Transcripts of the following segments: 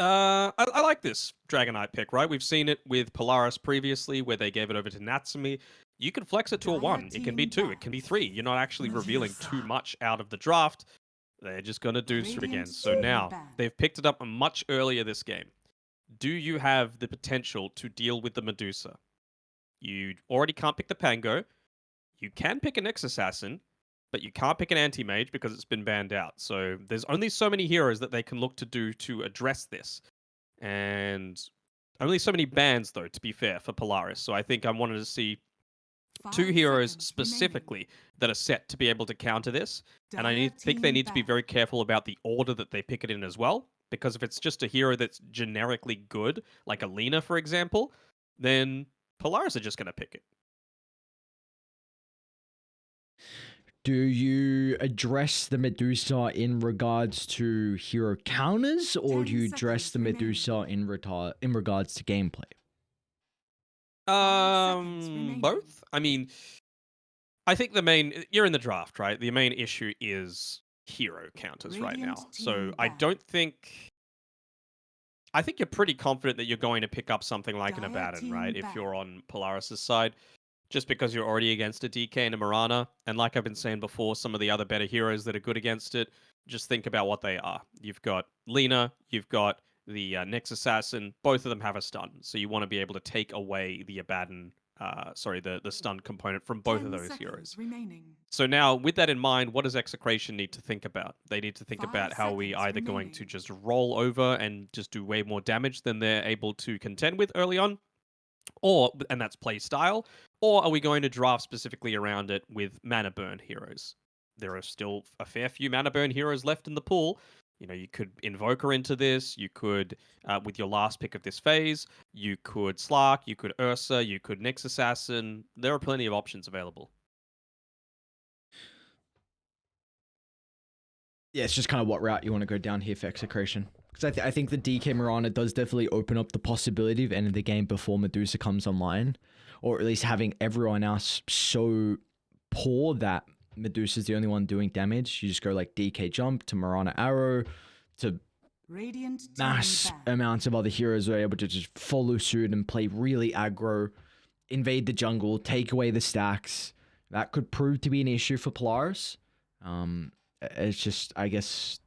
I like this Dragonite pick, right? We've seen it with Polaris previously, where they gave it over to Natsumi. You can flex it to a Dire 1. It can be team 2. It can be 3. You're not actually revealing too much out of the draft. They're just going to do it Radiant again. So team now, ban. they've picked it up much earlier this game. Do you have the potential to deal with the Medusa? You already can't pick the Pango. You can pick an X-Assassin, but you can't pick an Anti-Mage because it's been banned out. So there's only so many heroes that they can look to do to address this. And only so many bans, though, to be fair, for Polaris. So I think I wanted to see 2 5 heroes seconds specifically that are set to be able to counter this. And I Dire think they team need to be ban. very careful about the order that they pick it in as well. Because if it's just a hero that's generically good, like Alina, for example, then Polaris are just going to pick it. Do you address the Medusa in regards to hero counters, or 10 do you address seconds the remaining. Medusa in regards to gameplay? seconds remaining. Both. I mean, I think the main you're in the draft, right? The main issue is hero counters right Radiant now. So team I ban. don't think I think you're pretty confident that you're going to pick up something like an Dire Abaddon, team right? If ban. you're on Polaris's side, just because you're already against a DK and a Mirana, and like I've been saying before, some of the other better heroes that are good against it, just think about what they are. You've got Lina, you've got the Nyx Assassin. Both of them have a stun, so you want to be able to take away the Abaddon, the stun component from both of 10 those seconds heroes. remaining. So now, with that in mind, what does Execration need to think about? They need to think 5 about how we seconds either going to remaining. just roll over and just do way more damage than they're able to contend with early on, and that's play style, or are we going to draft specifically around it with mana burn heroes? There are still a fair few mana burn heroes left in the pool. You know, you could Invoker into this. You could, with your last pick of this phase, you could Slark, you could Ursa, you could Nyx Assassin. There are plenty of options available. Yeah, it's just kind of what route you want to go down here for Execration. Because I think the DK Mirana does definitely open up the possibility of ending the game before Medusa comes online. Or at least having everyone else so poor that Medusa's the only one doing damage. You just go like DK Jump to Mirana Arrow to Radiant team mass ban. amounts of other heroes who are able to just follow suit and play really aggro, invade the jungle, take away the stacks. That could prove to be an issue for Polaris. It's just, I guess,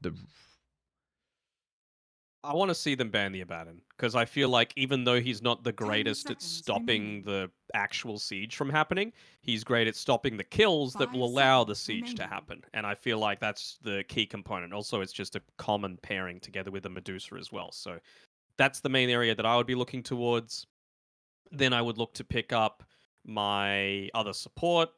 I want to see them ban the Abaddon because I feel like even though he's not the 10 greatest at seconds stopping remaining. the actual siege from happening, he's great at stopping the kills that 5 will allow the seconds siege to remaining. happen. And I feel like that's the key component. Also, it's just a common pairing together with the Medusa as well. So that's the main area that I would be looking towards. Then I would look to pick up my other support,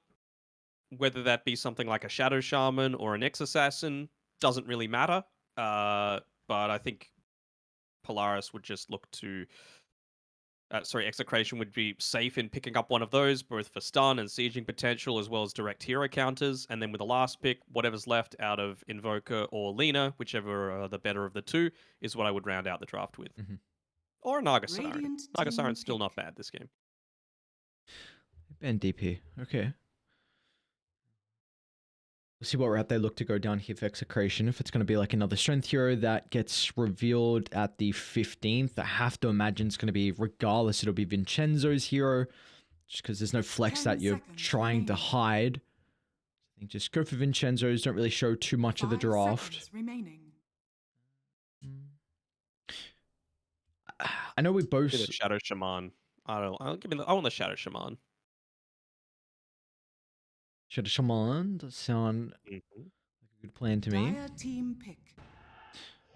whether that be something like a Shadow Shaman or an X Assassin, doesn't really matter. But I think Polaris would just look to. Execration would be safe in picking up one of those, both for stun and sieging potential, as well as direct hero counters. And then with the last pick, whatever's left out of Invoker or Lina, whichever are the better of the two, is what I would round out the draft with. Mhm. Or a Naga Siren. Radiant Naga team Siren's still pick. not bad this game. ban DP. Okay. We'll see what route they look to go down here for Execration. If it's going to be like another strength hero that gets revealed at the 15th, I have to imagine it's going to be, regardless, it'll be Vincenzo's hero, just because there's no flex 10 that you're seconds trying to remaining. hide. I think just go for Vincenzo's, don't really show too much of the 5 draft. seconds remaining. I know we both... Give it a Shadow Shaman. I want the Shadow Shaman. Shadow Shaman does sound like a good plan to me. Dire team pick.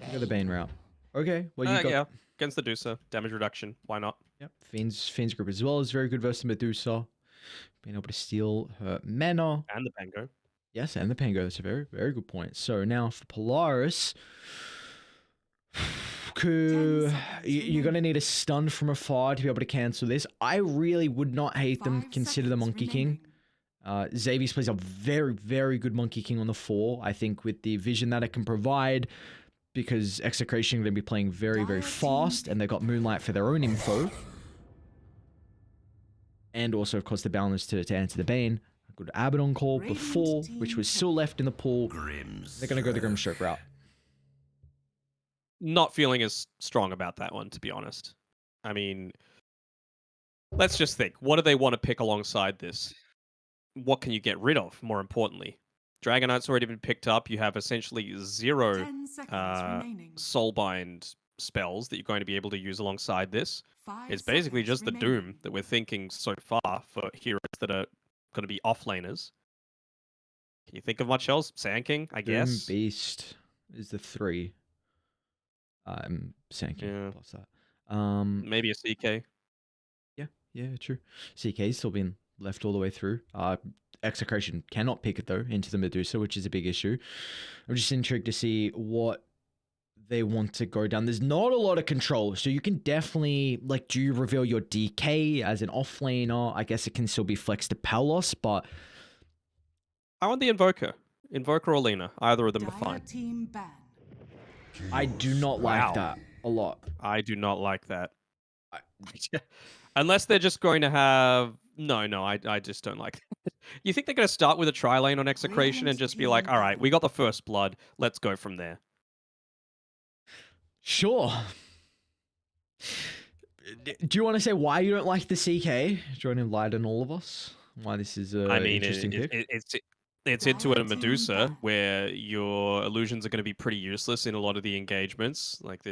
You go the Bane route. Okay, well you got... Yeah, against the Medusa, damage reduction. Why not? Yep, Fiend's group as well is very good versus Medusa. Being able to steal her mana. And the Pango. Yes, and the Pango. That's a very, very good point. So now for Polaris, you're going to need a stun from afar to be able to cancel this. I really would not hate them 5 consider the seconds Monkey remaining. King. Xavius plays a very, very good Monkey King on the 4. I think with the vision that it can provide, because Execration are going to be playing very, very fast, and they've got Moonlight for their own info. And also, of course, the balance to answer the Bane. A good Abaddon call before, which was still left in the pool. They're going to go the Grimstroke route. not feeling as strong about that one, to be honest. I mean, let's just think. What do they want to pick alongside this? What can you get rid of, more importantly? Dragonite's already been picked up. You have essentially 0 10 seconds remaining. Soulbind spells that you're going to be able to use alongside this. 5 It's basically seconds just the remaining. Doom that we're thinking so far for heroes that are going to be offlaners. Can you think of much else? Sand King, I Doom guess. Beast is the 3. Sand King Yeah. plus that. Maybe a CK. Yeah, true. CK's still been left all the way through. Execration cannot pick it though into the Medusa, which is a big issue. I'm just intrigued to see what they want to go down. There's not a lot of control, so you can definitely, like, do you reveal your DK as an offlaner? I guess it can still be flexed to Palos, but I want the Invoker. Invoker or Lena. Either of them are Dire fine. team ban. I do not Wow. like that a lot. I do not like that. Unless they're just going to have... No, I just don't like that. You think they're going to start with a tri-lane on Execration and just be like, Team all right, ban. we got the first blood. Let's go from there. Sure. Do you want to say why you don't like the CK? Do you want to enlighten all of us why this is an I mean, interesting pick? it's into a Dire team Medusa ban. where your illusions are going to be pretty useless in a lot of the engagements. Like,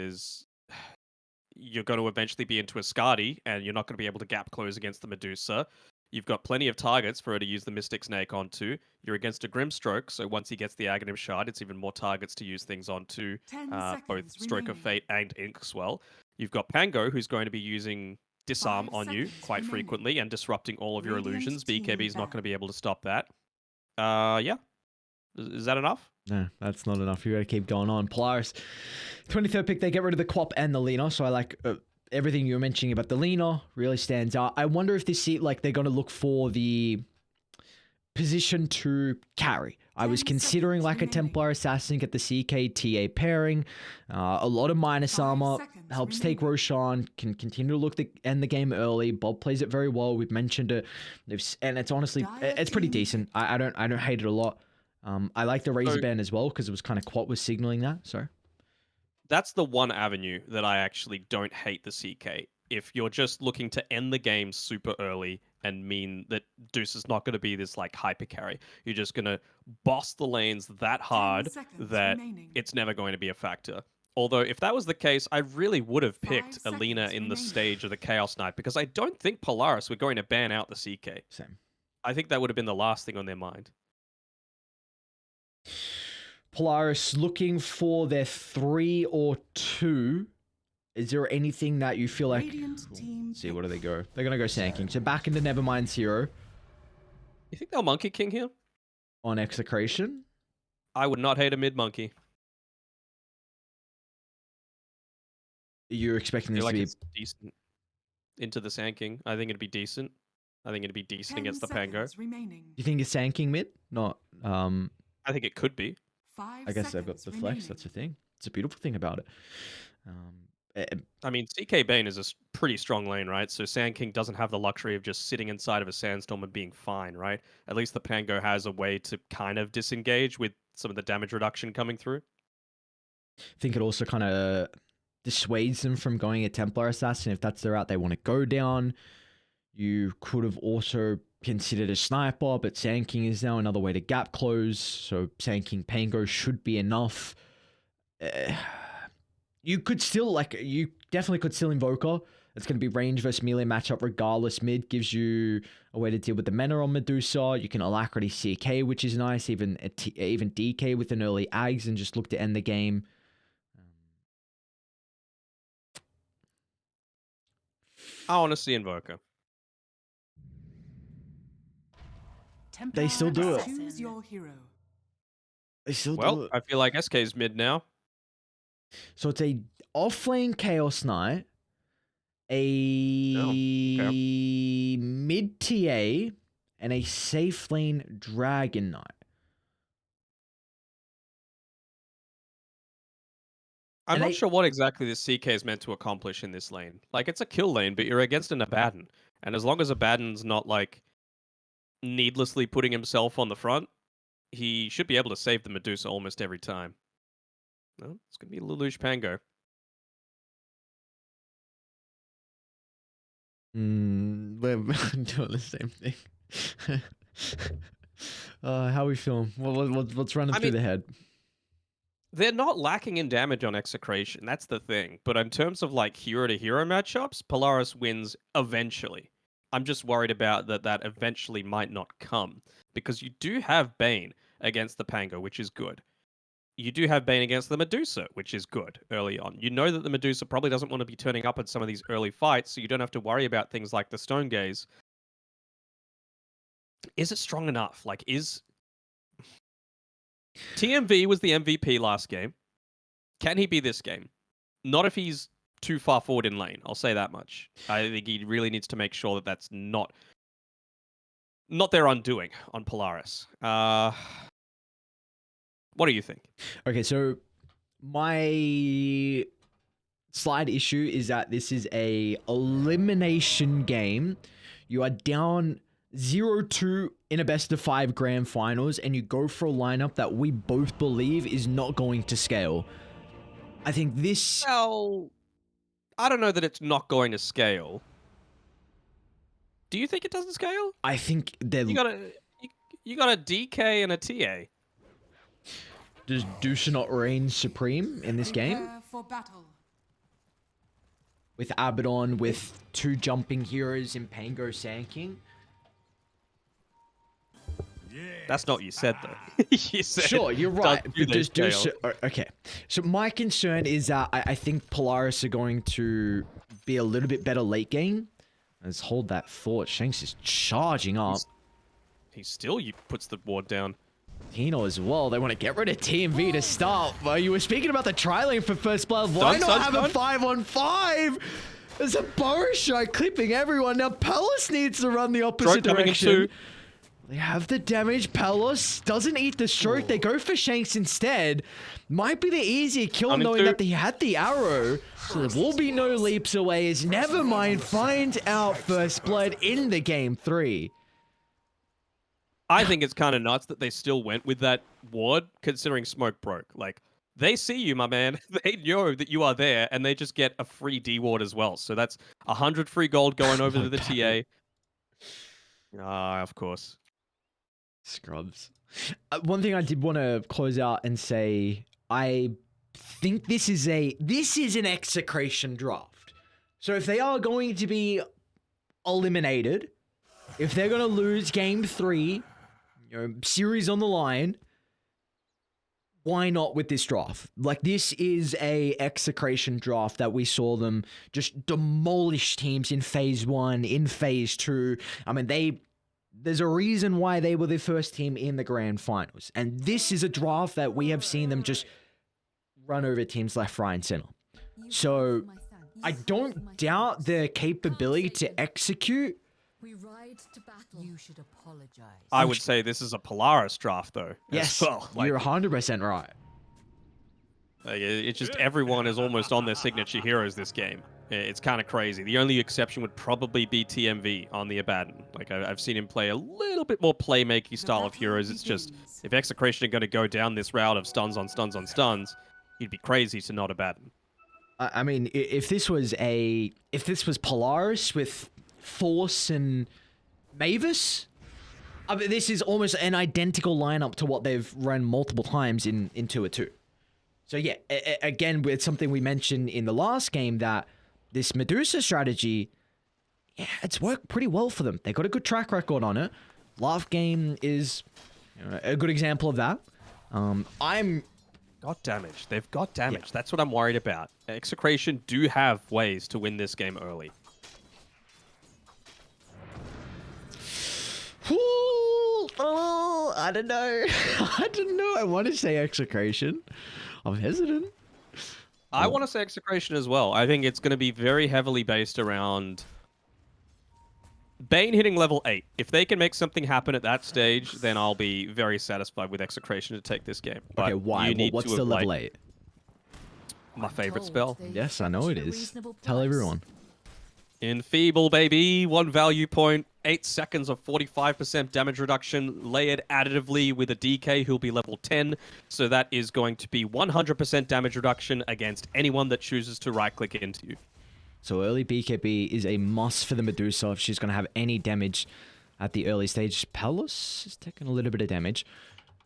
you're going to eventually be into a Skadi, and you're not going to be able to gap close against the Medusa. You've got plenty of targets for her to use the Mystic Snake onto. You're against a Grimstroke, so once he gets the Aghanim Shard, it's even more targets to use things onto, 10 both seconds Stroke of remaining. Fate and Inkswell. You've got Pango, who's going to be using Disarm 5 on you seconds quite remaining. frequently and disrupting all of your Radiant illusions. team BKB's not ban. going to be able to stop that. Yeah. Is that enough? No, that's not enough. You got to keep going on. Polaris, 23rd pick, they get rid of the Quap and the Lena. So I like everything you were mentioning about the Lena really stands out. I wonder if this seat, like, they're going to look for the position to carry. I was 10 considering seconds like a remaining. Templar Assassin, get the CK TA pairing. A lot of minus 5 armor seconds helps take remaining. Roshan, can continue to look to end the game early. Bob plays it very well. We've mentioned it, and it's honestly Dire it's pretty team decent. I don't hate it a lot. I like the Razor So Band as well because it was kind of Quat was signaling that. So that's the one avenue that I actually don't hate the CK. If you're just looking to end the game super early and mean that Deuce is not going to be this like hyper carry, you're just going to boss the lanes that 10 hard seconds that remaining. it's never going to be a factor. Although if that was the case, I really would have 5 picked Alina seconds in the remaining. stage of the Chaos Knight because I don't think Polaris were going to ban out the CK. same. I think that would have been the last thing on their mind. Polaris looking for their 3 or 2. Is there anything that you feel like? Radiant team See, what do pick. they go? They're gonna go Sand King. So back into Nevermind Zero You think they'll Monkey King here? on Execration. I would not hate a mid Monkey. You're expecting I this feel to like be? it's decent into the Sand King. I think it'd be decent. I think it'd be decent 10 against the Pango. seconds remaining. You think it's Sand King mid? Not. I think it could be. 5 I guess they've got seconds the remaining. flex. That's the thing. It's a beautiful thing about it. I mean, CK Bane is a pretty strong lane, right? So Sand King doesn't have the luxury of just sitting inside of a sandstorm and being fine, right? At least the Pango has a way to kind of disengage with some of the damage reduction coming through. I think it also kind of dissuades them from going a Templar Assassin if that's the route they want to go down. You could have also considered a sniper, but Sand King is now another way to gap close. So Sand King Pango should be enough. You could still, like, you definitely could still Invoker. It's going to be range versus melee matchup regardless. Mid gives you a way to deal with the mana on Medusa. You can Alacrity CK, which is nice. Even DK with an early Ags and just look to end the game. I want to see Invoker. They still do it. Choose your hero. They still do Well, it. I feel like SK's mid now. So it's a offlane Chaos Knight, a mid TA, and a safe lane Dragon Knight. I'm And not they- sure what exactly this CK is meant to accomplish in this lane. Like, it's a kill lane, but you're against an Abaddon. And as long as Abaddon's not, like, needlessly putting himself on the front, he should be able to save the Medusa almost every time. No, it's going to be Lelouch Pango. We're doing the same thing. How we feeling? What's running I through mean, the head? they're not lacking in damage on Execration. That's the thing. But in terms of like hero to hero matchups, Polaris wins eventually. I'm just worried about that eventually might not come because you do have Bane against the Pango, which is good. You do have Bane against the Medusa, which is good early on. You know that the Medusa probably doesn't want to be turning up in some of these early fights, so you don't have to worry about things like the Stone Gaze. Is it strong enough? Like, is TMV was the MVP last game? Can he be this game? Not if he's too far forward in lane. I'll say that much. I think he really needs to make sure that that's not their undoing on Polaris. What do you think? Okay, so my slight issue is that this is a elimination game. You are down 0-2 in a best of 5 grand finals, and you go for a lineup that we both believe is not going to scale. I think this. Well, I don't know that it's not going to scale. Do you think it doesn't scale? I think they're. You got a DK and a TA. Does Dusha not reign supreme in this game? Prepare for battle. With Abaddon, with 2 jumping heroes in Pango Sand King? That's not what you said, though. You said Sure, you're right. doesn't do But does those scale. Dusha... Okay. So my concern is that I think Polaris are going to be a little bit better late game. Let's hold that thought. Shanks is charging up. He still puts the ward down. Tino as well. They want to get rid of TMV to start. Well, you were speaking about the tri-lane for first blood. Why not have a 5-on-5? There's a Boris strike clipping everyone. Now Pelos needs to run the opposite direction. They have the damage. Pelos doesn't eat the stroke. They go for Shanks instead. Might be the easier kill knowing that he had the arrow. So there will be no leaps away as Nevermind finds out first blood in the game 3. I think it's kind of nuts that they still went with that ward, considering smoke broke. Like, they see you, my man. They know that you are there, and they just get a free D ward as well. So that's 100 free gold going over to the TA. Of course. Scrubs. One thing I did want to close out and say, I think this is an execration draft. So if they are going to be eliminated, if they're going to lose game 3, series on the line, why not with this draft? Like, this is a execration draft that we saw them just demolish teams in phase 1, in phase 2. I mean, there's a reason why they were the first team in the grand finals. And this is a draft that we have seen them just run over teams left, right, and center. So I don't doubt their capability to execute. We ride to battle. You should apologize. I would say this is a Polaris draft, though. Yes, as well. Like, you're 100% right. it's just everyone is almost on their signature heroes this game. It's kind of crazy. The only exception would probably be TMV on the Abaddon. Like, I've seen him play a little bit more playmaking style of heroes. It's just, if Execration are going to go down this route of stuns on stuns on stuns, you'd be crazy to not Abaddon. I mean, if this was Polaris with Force and Mavis, I mean, this is almost an identical lineup to what they've run multiple times in 2-2. So yeah, again, with something we mentioned in the last game, that this Medusa strategy, yeah, it's worked pretty well for them. They got a good track record on it. Last game is a good example of that. Got damage. They've got damage. Yeah. That's what I'm worried about. Execration do have ways to win this game early. Oh, I don't know. I don't know. I want to say Execration. I'm hesitant. I want to say Execration as well. I think it's going to be very heavily based around Bane hitting level 8. If they can make something happen at that stage, then I'll be very satisfied with Execration to take this game. But Okay, why? you need What's to the have, level like, 8? my favorite spell. Yes, I know it is. Tell everyone. Enfeeble, baby. 1 value point. 8 seconds of 45% damage reduction. Layered additively with a DK who'll be level 10. So that is going to be 100% damage reduction against anyone that chooses to right-click into you. So early BKB is a must for the Medusa if she's going to have any damage at the early stage. Palace is taking a little bit of damage.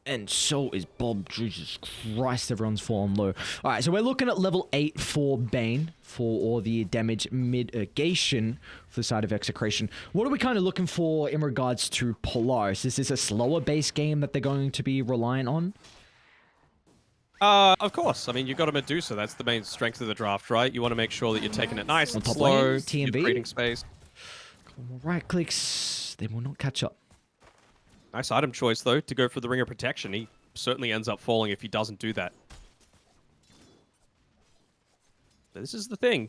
And so is Bob. Jesus Christ, everyone's fallen low. Alright, so we're looking at level 8 for Bane for all the damage mitigation for the side of Execration. What are we kind of looking for in regards to Polaris? Is this a slower base game that they're going to be reliant on? Of course. I mean, you've got a Medusa. That's the main strength of the draft, right? You want to make sure that you're taking it nice and top slow, lane, TMV. you're creating space. Couple more right clicks. They will not catch up. Nice item choice, though, to go for the Ring of Protection. He certainly ends up falling if he doesn't do that. This is the thing.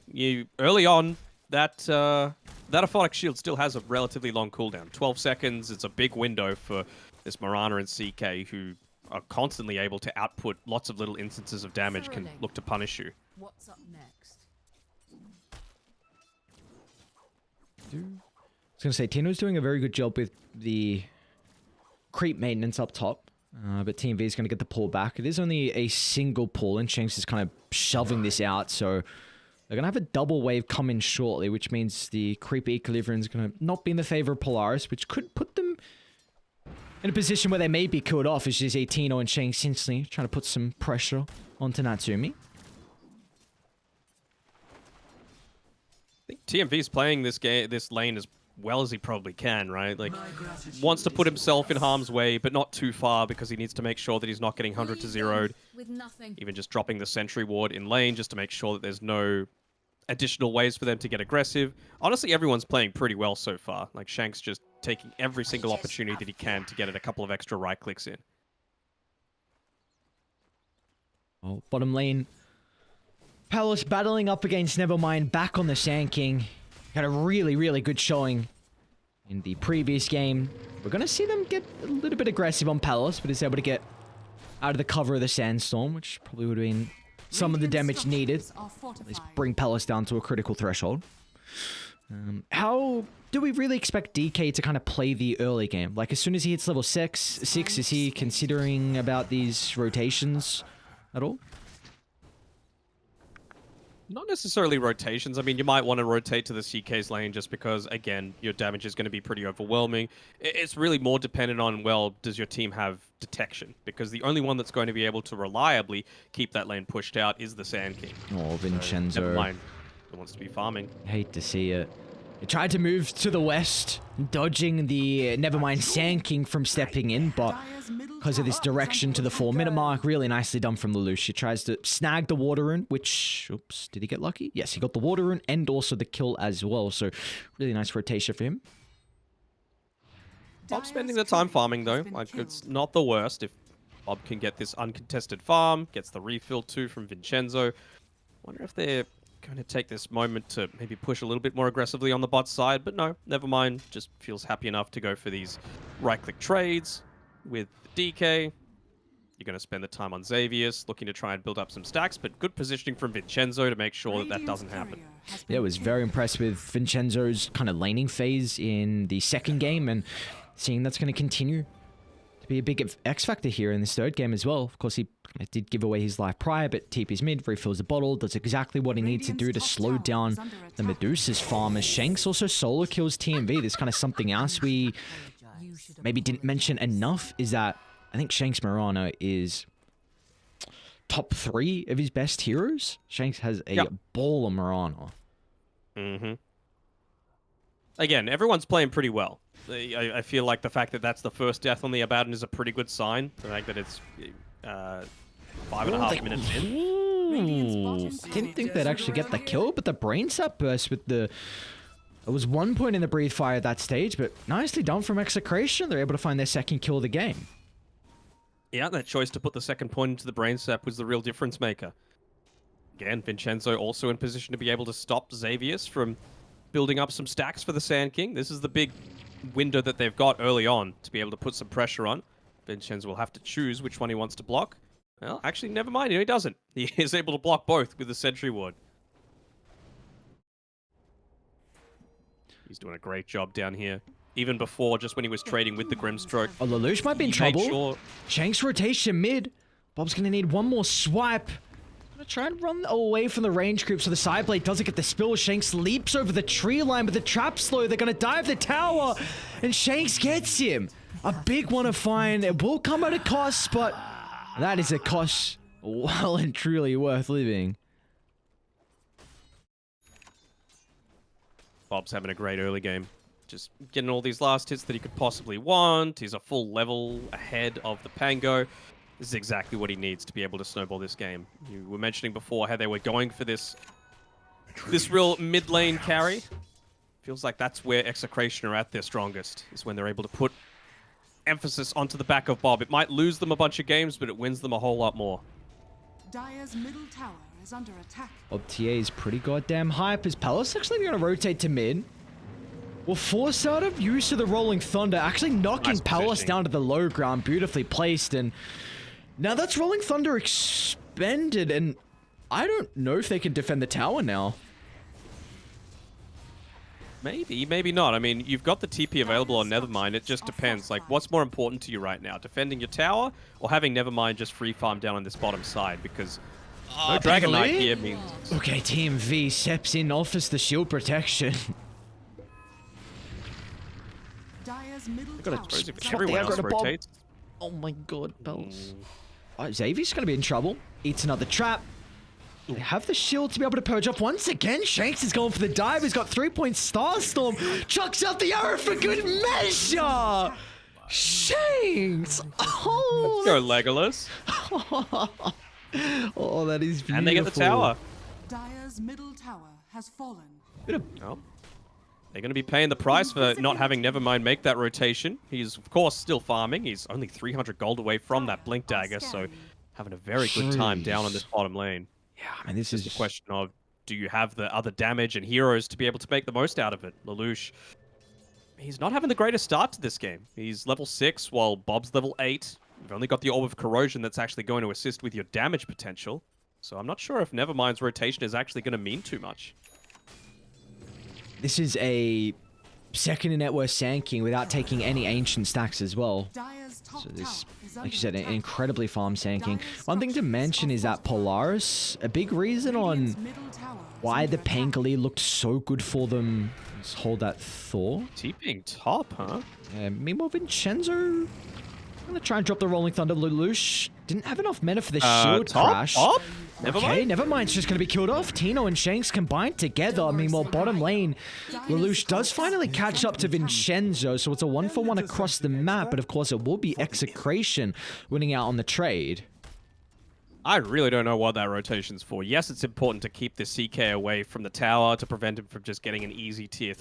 Early on, that Aphotic Shield still has a relatively long cooldown. 12 seconds. It's a big window for this Mirana and CK, who are constantly able to output lots of little instances of damage, can look to punish you. What's up next? I was going to say, Tino's doing a very good job with the creep maintenance up top, but TMV is going to get the pull back. It is only a single pull, and Shanks is kind of shoving this out, so they're going to have a double wave come in shortly, which means the creep equilibrium is going to not be in the favor of Polaris, which could put them in a position where they may be killed off, as you see Tino and Shanks instantly trying to put some pressure onto Natsumi. I think TMV's playing this lane as well as he probably can, right? Like, wants to put himself in harm's way, but not too far because he needs to make sure that he's not getting 100 to 0'd. With nothing. Even just dropping the sentry ward in lane just to make sure that there's no additional ways for them to get aggressive. Honestly, everyone's playing pretty well so far. Like, Shanks just taking every single opportunity that he can to get it a couple of extra right clicks in. Oh, bottom lane. Palace battling up against Nevermind back on the Sand King. Had a really, really good showing in the previous game. We're going to see them get a little bit aggressive on Palace, but is able to get out of the cover of the Sandstorm, which probably would have been some of the damage needed. At least bring Palace down to a critical threshold. How do we really expect DK to kind of play the early game? Like, as soon as he hits level 6, is he considering about these rotations at all? Not necessarily rotations. I mean, you might want to rotate to the CK's lane just because, again, your damage is going to be pretty overwhelming. It's really more dependent on, well, does your team have detection? Because the only one that's going to be able to reliably keep that lane pushed out is the Sand King. Oh, Vincenzo. So, never mind. He wants to be farming. Hate to see it. He tried to move to the west, dodging the Nevermind Sand King from stepping in, but because of this direction to the 4-minute mark, really nicely done from Lelouch. He tries to snag the water rune, which, oops, did he get lucky? Yes, he got the water rune and also the kill as well, so really nice rotation for him. Bob's spending the time farming, though. Like, it's not the worst if Bob can get this uncontested farm, gets the refill too from Vincenzo. Wonder if they're going to take this moment to maybe push a little bit more aggressively on the bot side, but no, never mind. Just feels happy enough to go for these right-click trades with DK. You're going to spend the time on Xavius, looking to try and build up some stacks, but good positioning from Vincenzo to make sure that that doesn't happen. Yeah, I was very impressed with Vincenzo's kind of laning phase in the second game, and seeing that's going to continue to be a big X factor here in this third game as well. Of course, he did give away his life prior, but TP's mid, refills the bottle, does exactly what he needs to do to slow down the Medusa's farm, as Shanks also solo kills TMV. There's kind of something else we maybe didn't mention enough, is that I think Shanks Mirana is top 3 of his best heroes. Shanks has a ball of Mirana. Mm-hmm. Again, everyone's playing pretty well. I feel like the fact that that's the first death on the Abaddon is a pretty good sign. The fact that it's 5.5 minutes in. Ooh, didn't think they'd actually get the kill, but the brain sap burst with the... It was 1 point in the breathe fire at that stage, but nicely done from Execration. They're able to find their second kill of the game. Yeah, that choice to put the second point into the brain sap was the real difference maker. Again, Vincenzo also in position to be able to stop Xavius from building up some stacks for the Sand King. This is the big window that they've got early on to be able to put some pressure on. Vincenzo will have to choose which one he wants to block. Well, actually, never mind. He doesn't. He is able to block both with the sentry ward. He's doing a great job down here. Even before, just when he was trading with the Grimstroke. Oh, Lelouch might be in trouble. Shanks rotation mid. Bob's going to need one more swipe. Try and run away from the range creep so the side blade doesn't get the spill. Shanks leaps over the tree line, but the trap slow. They're going to dive the tower, and Shanks gets him. A big one to find. It will come at a cost, but that is a cost well and truly worth living. Bob's having a great early game. Just getting all these last hits that he could possibly want. He's a full level ahead of the Pango. This is exactly what he needs to be able to snowball this game. You were mentioning before how they were going for this real mid lane carry. Feels like that's where Execration are at their strongest, is when they're able to put emphasis onto the back of Bob. It might lose them a bunch of games, but it wins them a whole lot more. Dire's middle tower is under attack. Bob TA is pretty goddamn hype. Is Palace actually going to rotate to mid? Will force out of use of the Rolling Thunder, actually knocking Nice Palace positioning. down to the low ground, beautifully placed. And now that's Rolling Thunder expended, and I don't know if they can defend the tower now. Maybe, maybe not. I mean, you've got the TP available on Nevermind. It just depends. Like, what's more important to you right now? Defending your tower or having Nevermind just free farm down on this bottom side? Because no Dragon Knight Piglet? here means... Okay, Team V steps in, offers the shield protection. Dire's middle gotta tower Suppose is if under everyone aggro else to Bob. rotates... Oh my god, Palace. Xavier's gonna be in trouble. Eats another trap. They have the shield to be able to purge up once again. Shanks is going for the dive. He's got 3-point Starstorm. Chucks out the arrow for good measure. Shanks. Oh, Let's go, Legolas. oh, that is beautiful. And they get the tower. Dire's middle tower has fallen. Bit of Well, they're going to be paying the price for not having Nevermind make that rotation. He's, of course, still farming. He's only 300 gold away from that Blink Dagger, so having a very good time down on this bottom lane. Yeah, I mean, this It's is a question of, do you have the other damage and heroes to be able to make the most out of it? Lelouch, he's not having the greatest start to this game. He's level 6, while Bob's level 8. You've only got the Orb of Corrosion that's actually going to assist with your damage potential. So I'm not sure if Nevermind's rotation is actually going to mean too much. This is a second in net worth Sand King without taking any ancient stacks as well. Dire's top So this, tower is like under you said, an attack. incredibly farm Sand King. One thing to mention is that Polaris, a big reason Radiant's on middle tower is why under the attack. Pangoli looked so good for them. Let's hold that thought. TPing top, huh? Meanwhile, Vincenzo gonna try and drop the Rolling Thunder. Lelouch didn't have enough mana for the shield crash. Top? Okay, Nevermind? Nevermind's just going to be killed off. Tino and Shanks combined together. Meanwhile, bottom lane, Lelouch does finally catch up to Vincenzo, so it's a 1-for-1 across the map, but of course it will be Execration winning out on the trade. I really don't know what that rotation's for. Yes, it's important to keep the CK away from the tower to prevent him from just getting an easy tier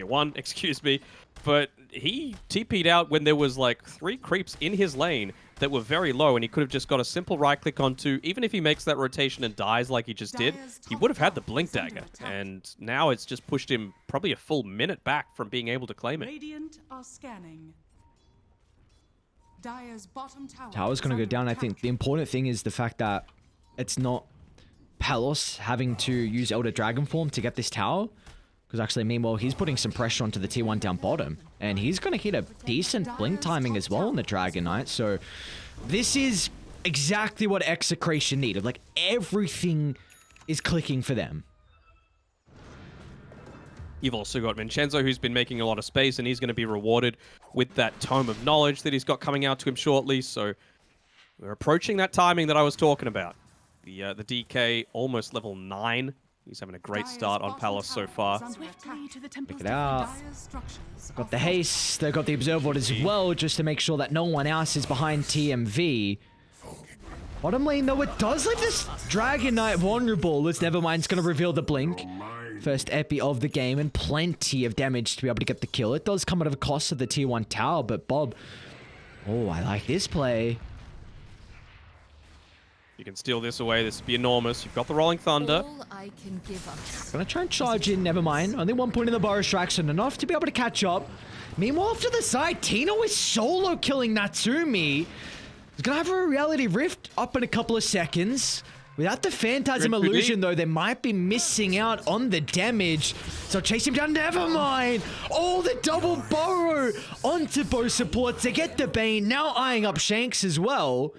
1, excuse me. But he TP'd out when there was like 3 creeps in his lane that were very low, and he could have just got a simple right click onto. Even if he makes that rotation and dies like he just did, he would have had the Blink Dagger. And now it's just pushed him probably a full minute back from being able to claim it. Radiant are scanning. Dire's bottom tower. Tower's going to go down. I think the important thing is the fact that it's not Palos having to use Elder Dragon form to get this tower. Because actually, meanwhile, he's putting some pressure onto the tier 1 down bottom. And he's going to hit a decent blink timing as well on the Dragon Knight. So this is exactly what Execration needed. Like, everything is clicking for them. You've also got Vincenzo, who's been making a lot of space, and he's going to be rewarded with that Tome of Knowledge that he's got coming out to him shortly. So we're approaching that timing that I was talking about. The DK almost level 9. He's having a great start on Palace so far. Check it out. Got the haste. They've got the Observer as well, just to make sure that no one else is behind TMV. Bottom lane, though, it does leave this Dragon Knight vulnerable, as Nevermind's going to reveal the blink. First epi of the game, and plenty of damage to be able to get the kill. It does come at a cost of the tier 1 tower, but Bob... Oh, I like this play. You can steal this away. This would be enormous. You've got the Rolling Thunder. All I can give us. Gonna try and charge in, Nevermind. Only 1 point in the bar extraction, enough to be able to catch up. Meanwhile, off to the side, Tino is solo killing Natsumi. He's gonna have a reality rift up in a couple of seconds. Without the Phantasm Good, good, illusion, though, they might be missing out on the damage. So chase him down, Nevermind. Oh, the double burrow onto both supports to get the Bane. Now eyeing up Shanks as well.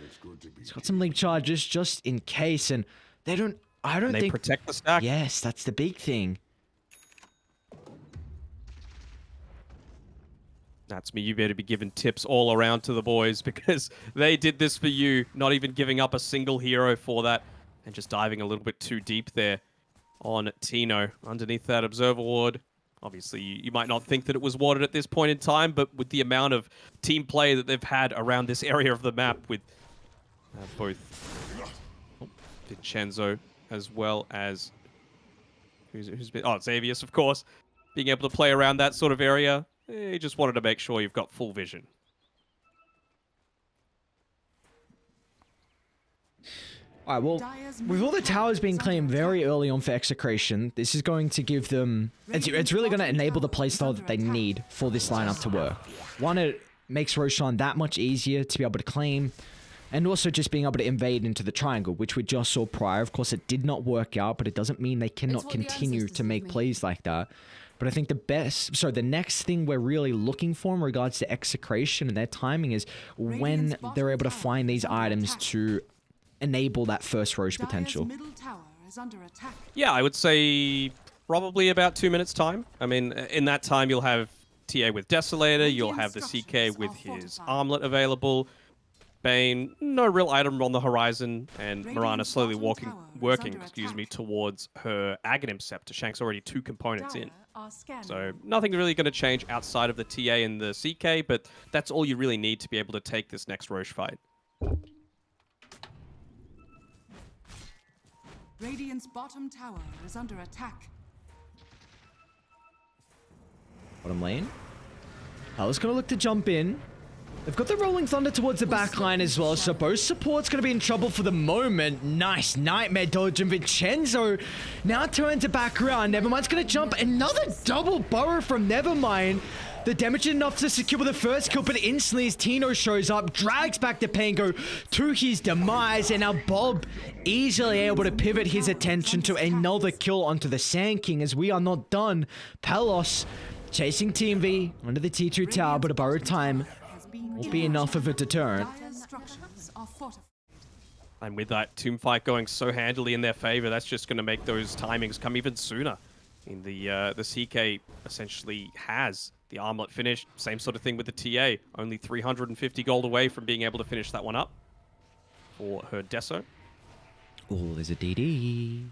He's got some link charges just in case, and they don't. I don't They think. protect the stack. Yes, that's the big thing. That's me. You better be giving tips all around to the boys because they did this for you, not even giving up a single hero for that and just diving a little bit too deep there on Tino underneath that observer ward. Obviously, you might not think that it was warded at this point in time, but with the amount of team play that they've had around this area of the map with both Vincenzo as well as who's been Xavius, of course, being able to play around that sort of area. You just wanted to make sure you've got full vision. Alright, well, with all the towers being claimed very early on for Execration, this is going to give them... It's really going to enable the playstyle that they need for this lineup to work. One, it makes Roshan that much easier to be able to claim, and also just being able to invade into the triangle, which we just saw prior. Of course, it did not work out, but it doesn't mean they cannot continue to make plays like that. But I think the next thing we're really looking for in regards to Execration and their timing is when they're able to find these items to enable that first Roche potential. Yeah, I would say probably about 2 minutes time. I mean, in that time, you'll have TA with Desolator, you'll have the CK with his armlet available, Bane, no real item on the horizon, and Mirana slowly working towards her Aghanim Scepter. Shank's already 2 components in. So nothing's really going to change outside of the TA and the CK, but that's all you really need to be able to take this next Roche fight. Radiant's bottom tower is under attack. Bottom lane. Hell's going to look to jump in. They've got the Rolling Thunder towards the back line as well, so both support's going to be in trouble for the moment. Nice Nightmare dodge, and Vincenzo now turns it back around. Nevermind's going to jump. Another double burrow from Nevermind. The damage enough to secure the first kill, but instantly as Tino shows up, drags back the Pango to his demise, and now Bob easily able to pivot his attention to another kill onto the Sand King as we are not done. Palos chasing Team V under the T2 tower, but a borrowed time will be enough of a deterrent. And with that team fight going so handily in their favor, that's just going to make those timings come even sooner. In the CK essentially has the armlet finished. Same sort of thing with the TA. Only 350 gold away from being able to finish that one up for her Deso. Oh, there's a DD.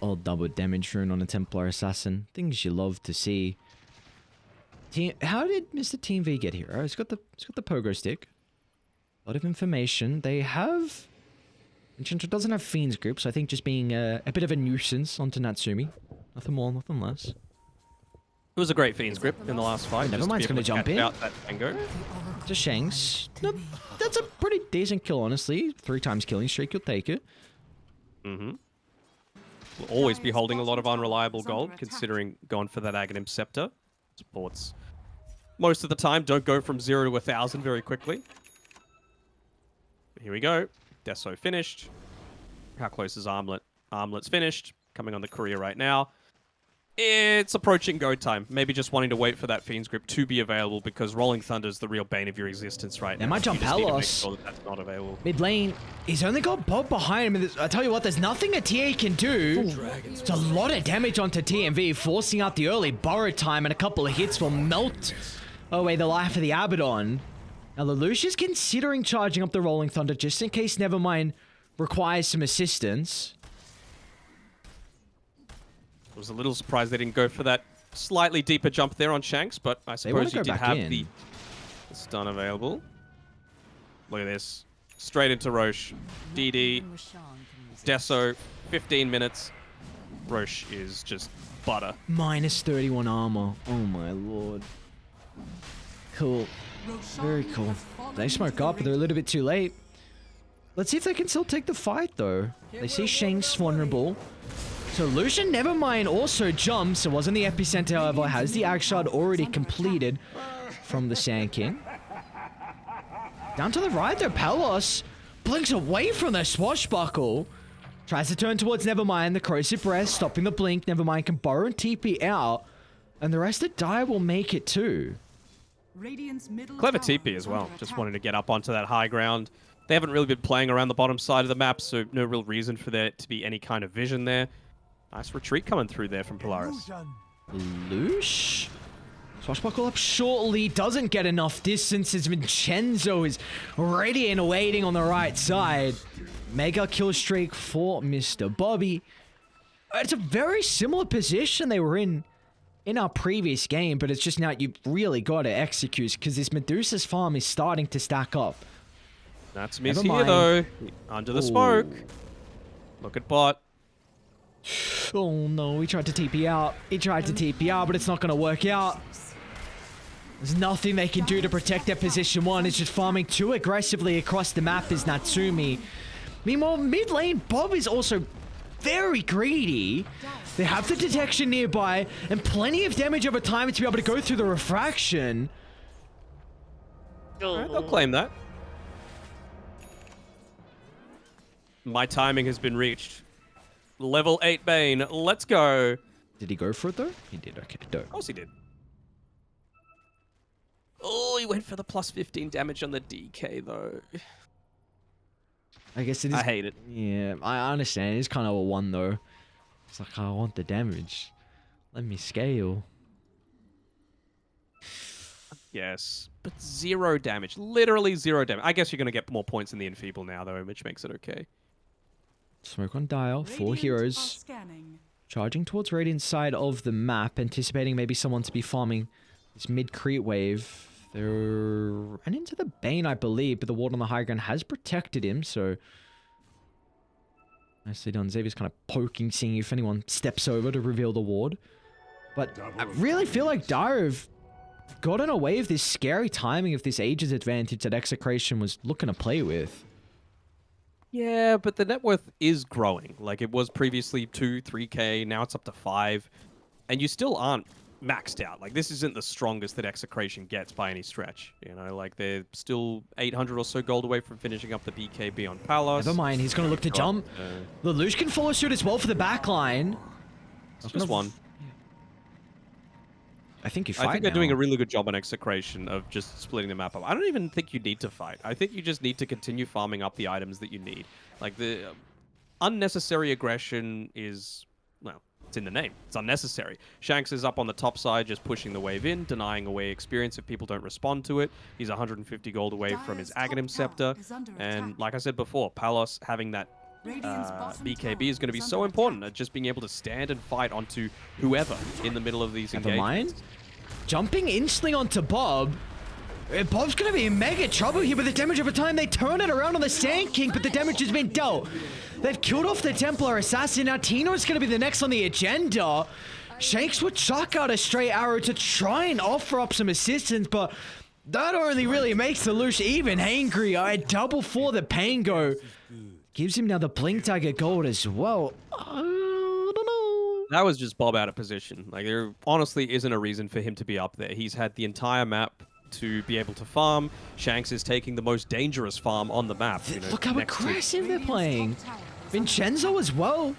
Old double damage rune on a Templar Assassin. Things you love to see. How did Mr. Team V get here? Oh, it's got the pogo stick. A lot of information. They have... Vincenzo doesn't have Fiend's Grip, so I think just being a bit of a nuisance onto Natsumi. Nothing more, nothing less. It was a great Fiend's Grip in the last fight. Nevermind's going to jump in. Out that Tango. To Shanks. No, that's a pretty decent kill, honestly. 3 times killing streak, you'll take it. Mm-hmm. Will always be holding a lot of unreliable gold, considering going for that Aghanim Scepter. Supports most of the time don't go from 0 to 1,000 very quickly. But here we go. Deso finished. How close is Armlet? Armlet's finished. Coming on the courier right now. It's approaching go time. Maybe just wanting to wait for that Fiend's Grip to be available because Rolling Thunder is the real bane of your existence right now. They might jump Palos. Sure that's not available. Mid lane, he's only got Bob behind him. I tell you what, there's nothing a TA can do. It's a lot of damage onto TMV, forcing out the early burrow time, and a couple of hits will melt away the life of the Abaddon. Now, Lelouch's considering charging up the Rolling Thunder just in case Nevermind requires some assistance. I was a little surprised they didn't go for that slightly deeper jump there on Shanks, but I suppose you did have the stun available. Look at this. Straight into Roche. DD. Deso. 15 minutes. Roche is just butter. Minus 31 armor. Oh my lord. Cool. Very cool. They smoke up, but they're a little bit too late. Let's see if they can still take the fight, though. They see Shanks vulnerable. So Lucian Nevermind also jumps. It wasn't the epicenter, however, has the Ag Shard already completed from the Sand King. Down to the right there, Palos blinks away from the swashbuckle. Tries to turn towards Nevermind. The Corrosive Breath stopping the blink. Nevermind can burrow and TP out. And the rest of Dire will make it too. Clever TP as well. Just wanted to get up onto that high ground. They haven't really been playing around the bottom side of the map, so no real reason for there to be any kind of vision there. Nice retreat coming through there from Polaris. Loosh? Swashbuckle up shortly, doesn't get enough distance as Vincenzo is ready and waiting on the right side. Mega kill streak for Mr. Bobby. It's a very similar position they were in our previous game, but it's just now you've really got to execute because this Medusa's farm is starting to stack up. That's Miss here though, under the smoke. Look at bot. Oh no, he tried to TP out. He tried to TP out, but it's not going to work out. There's nothing they can do to protect their position one. It's just farming too aggressively across the map is Natsumi. Meanwhile, mid lane, Bob is also very greedy. They have the detection nearby and plenty of damage over time to be able to go through the refraction. Alright, they'll claim that. My timing has been reached. Level 8 Bane, let's go. Did he go for it though? He did, okay, dope. Of course he did. Oh, he went for the plus 15 damage on the DK though. I guess it is. I hate it. Yeah, I understand. It's kind of a 1 though. It's like, I want the damage. Let me scale. Yes, but 0 damage. Literally 0 damage. I guess you're going to get more points in the Enfeeble now though, which makes it okay. Smoke on dial. 4 heroes. Charging towards Radiant side of the map, anticipating maybe someone to be farming this mid-creep wave. They ran into the Bane, I believe, but the ward on the high ground has protected him, so... Nicely done. Xavier's kind of poking, seeing if anyone steps over to reveal the ward. But I really feel like Dire have gotten away with this scary timing of this Aegis advantage that Execration was looking to play with. Yeah, but the net worth is growing. Like, it was previously 2, 3k, now it's up to 5. And you still aren't maxed out. Like, this isn't the strongest that Execration gets by any stretch. You know, like, they're still 800 or so gold away from finishing up the BKB on Palos. Never mind, he's going to look to jump. Lelouch can follow suit as well for the backline. Just one. I think you fight I think they're doing a really good job on Execration of just splitting the map up. I don't even think you need to fight. I think you just need to continue farming up the items that you need. Like, the unnecessary aggression is, well, it's in the name. It's unnecessary. Shanks is up on the top side, just pushing the wave in, denying away experience if people don't respond to it. He's 150 gold away from his Aghanim Scepter. And like I said before, Palos having that BKB is going to be so important at just being able to stand and fight onto whoever in the middle of these engagements. Jumping instantly onto Bob. Bob's going to be in mega trouble here with the damage over time. They turn it around on the Sand King, but the damage has been dealt. They've killed off the Templar Assassin. Now Tino's going to be the next on the agenda. Shanks would chuck out a straight arrow to try and offer up some assistance, but that only really makes the Lelouch even angrier. A double for the Pango. Gives him now the Blink Dagger gold as well. I don't know. That was just Bob out of position. Like, there honestly isn't a reason for him to be up there. He's had the entire map to be able to farm. Shanks is taking the most dangerous farm on the map. You know, look how aggressive they're playing. Vincenzo as well.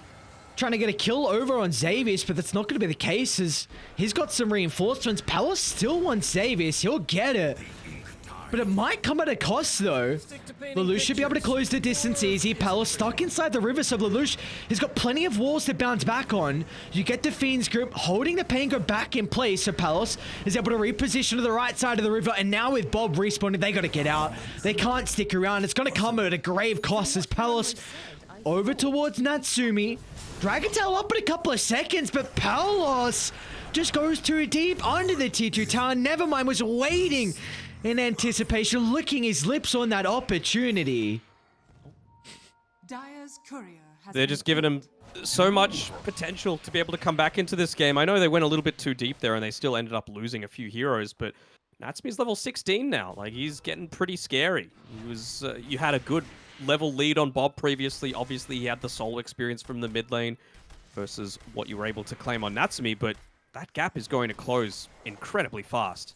Trying to get a kill over on Xavius, but that's not going to be the case as he's got some reinforcements. Palos still wants Xavius. He'll get it. But it might come at a cost, though. Lelouch should be able to close the distance easy. Palos stuck inside the river, so Lelouch has got plenty of walls to bounce back on. You get the Fiend's group holding the Pango back in place, so Palos is able to reposition to the right side of the river, and now with Bob respawning, they got to get out. They can't stick around. It's going to come at a grave cost as Palos over towards Natsumi. Dragon Tail up in a couple of seconds, but Palos just goes too deep under the T2 tower. Nevermind was waiting in anticipation, licking his lips on that opportunity. They're just giving him so much potential to be able to come back into this game. I know they went a little bit too deep there and they still ended up losing a few heroes, but Natsumi's level 16 now. Like, he's getting pretty scary. He was, you had a good level lead on Bob previously. Obviously, he had the solo experience from the mid lane versus what you were able to claim on Natsumi, but that gap is going to close incredibly fast.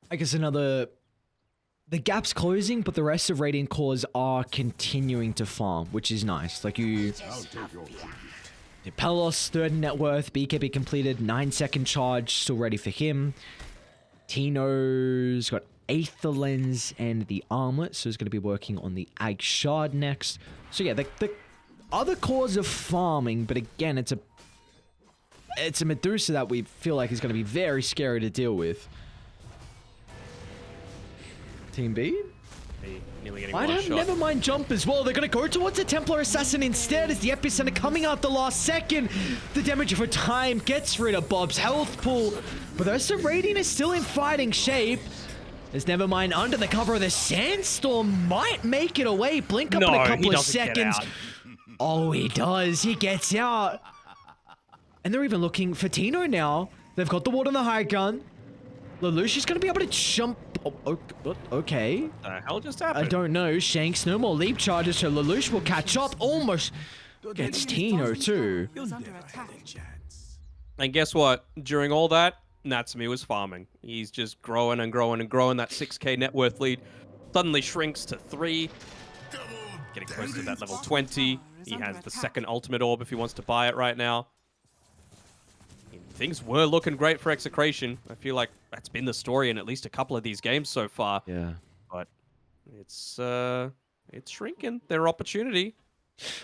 I guess the gap's closing, but the rest of Radiant cores are continuing to farm, which is nice. Like, Palos, third net worth, BKB completed, 9-second charge, still ready for him. Tino's got Aether Lens and the Armlet, so he's going to be working on the Ag Shard next. So yeah, the other cores of farming, but again, it's a Medusa that we feel like is going to be very scary to deal with. Team B? Nearly getting I'd one have shot. Nevermind jump as well. They're going to go towards the Templar Assassin instead as the Epicenter coming out the last second. The damage for time gets rid of Bob's health pool, but the rest of Radiant is still in fighting shape. As Nevermind under the cover of the Sandstorm might make it away. Blink up in a couple of seconds. Oh, he does. He gets out. And they're even looking for Tino now. They've got the ward on the high gun. Lelouch is going to be able to jump. Oh, okay. What the hell just happened? I don't know. Shanks, no more leap charges, so Lelouch will catch up. Almost gets Tino too. Is under attack. And guess what? During all that, Natsumi was farming. He's just growing and growing and growing. That 6k net worth lead suddenly shrinks to 3. Getting close to that level 20. He has the second ultimate orb if he wants to buy it right now. Things were looking great for Execration. I feel like that's been the story in at least a couple of these games so far. Yeah. But it's shrinking their opportunity.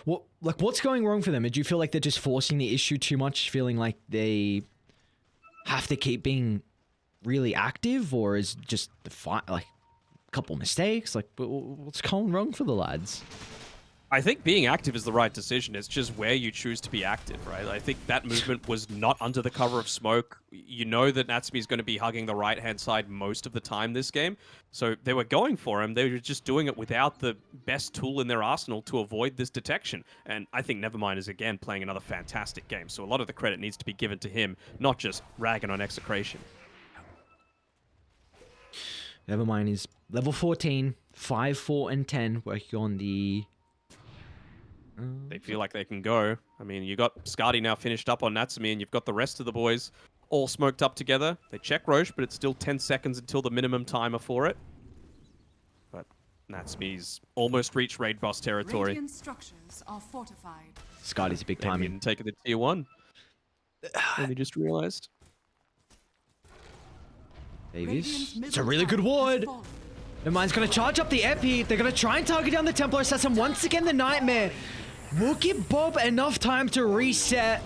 What's going wrong for them? Do you feel like they're just forcing the issue too much, feeling like they have to keep being really active, or is just the fight like a couple mistakes? Like, what's going wrong for the lads? I think being active is the right decision. It's just where you choose to be active, right? I think that movement was not under the cover of smoke. You know that Natsumi is going to be hugging the right-hand side most of the time this game. So they were going for him. They were just doing it without the best tool in their arsenal to avoid this detection. And I think Nevermind is, again, playing another fantastic game. So a lot of the credit needs to be given to him, not just ragging on Execration. Nevermind is level 14, 5, 4, and 10, working on the... They feel like they can go. I mean, you got XctN now finished up on Natsumi, and you've got the rest of the boys all smoked up together. They check Roche, but it's still 10 seconds until the minimum timer for it. But Natsumi's almost reached raid boss territory. Radiant structures are fortified. Scotty's a big time. Maybe didn't take it to tier 1. Only just realized. Davies. It's a really good ward. Nevermind's going to charge up the Epi. They're going to try and target down the Templar Assassin. Once again, the Nightmare will give Bob enough time to reset.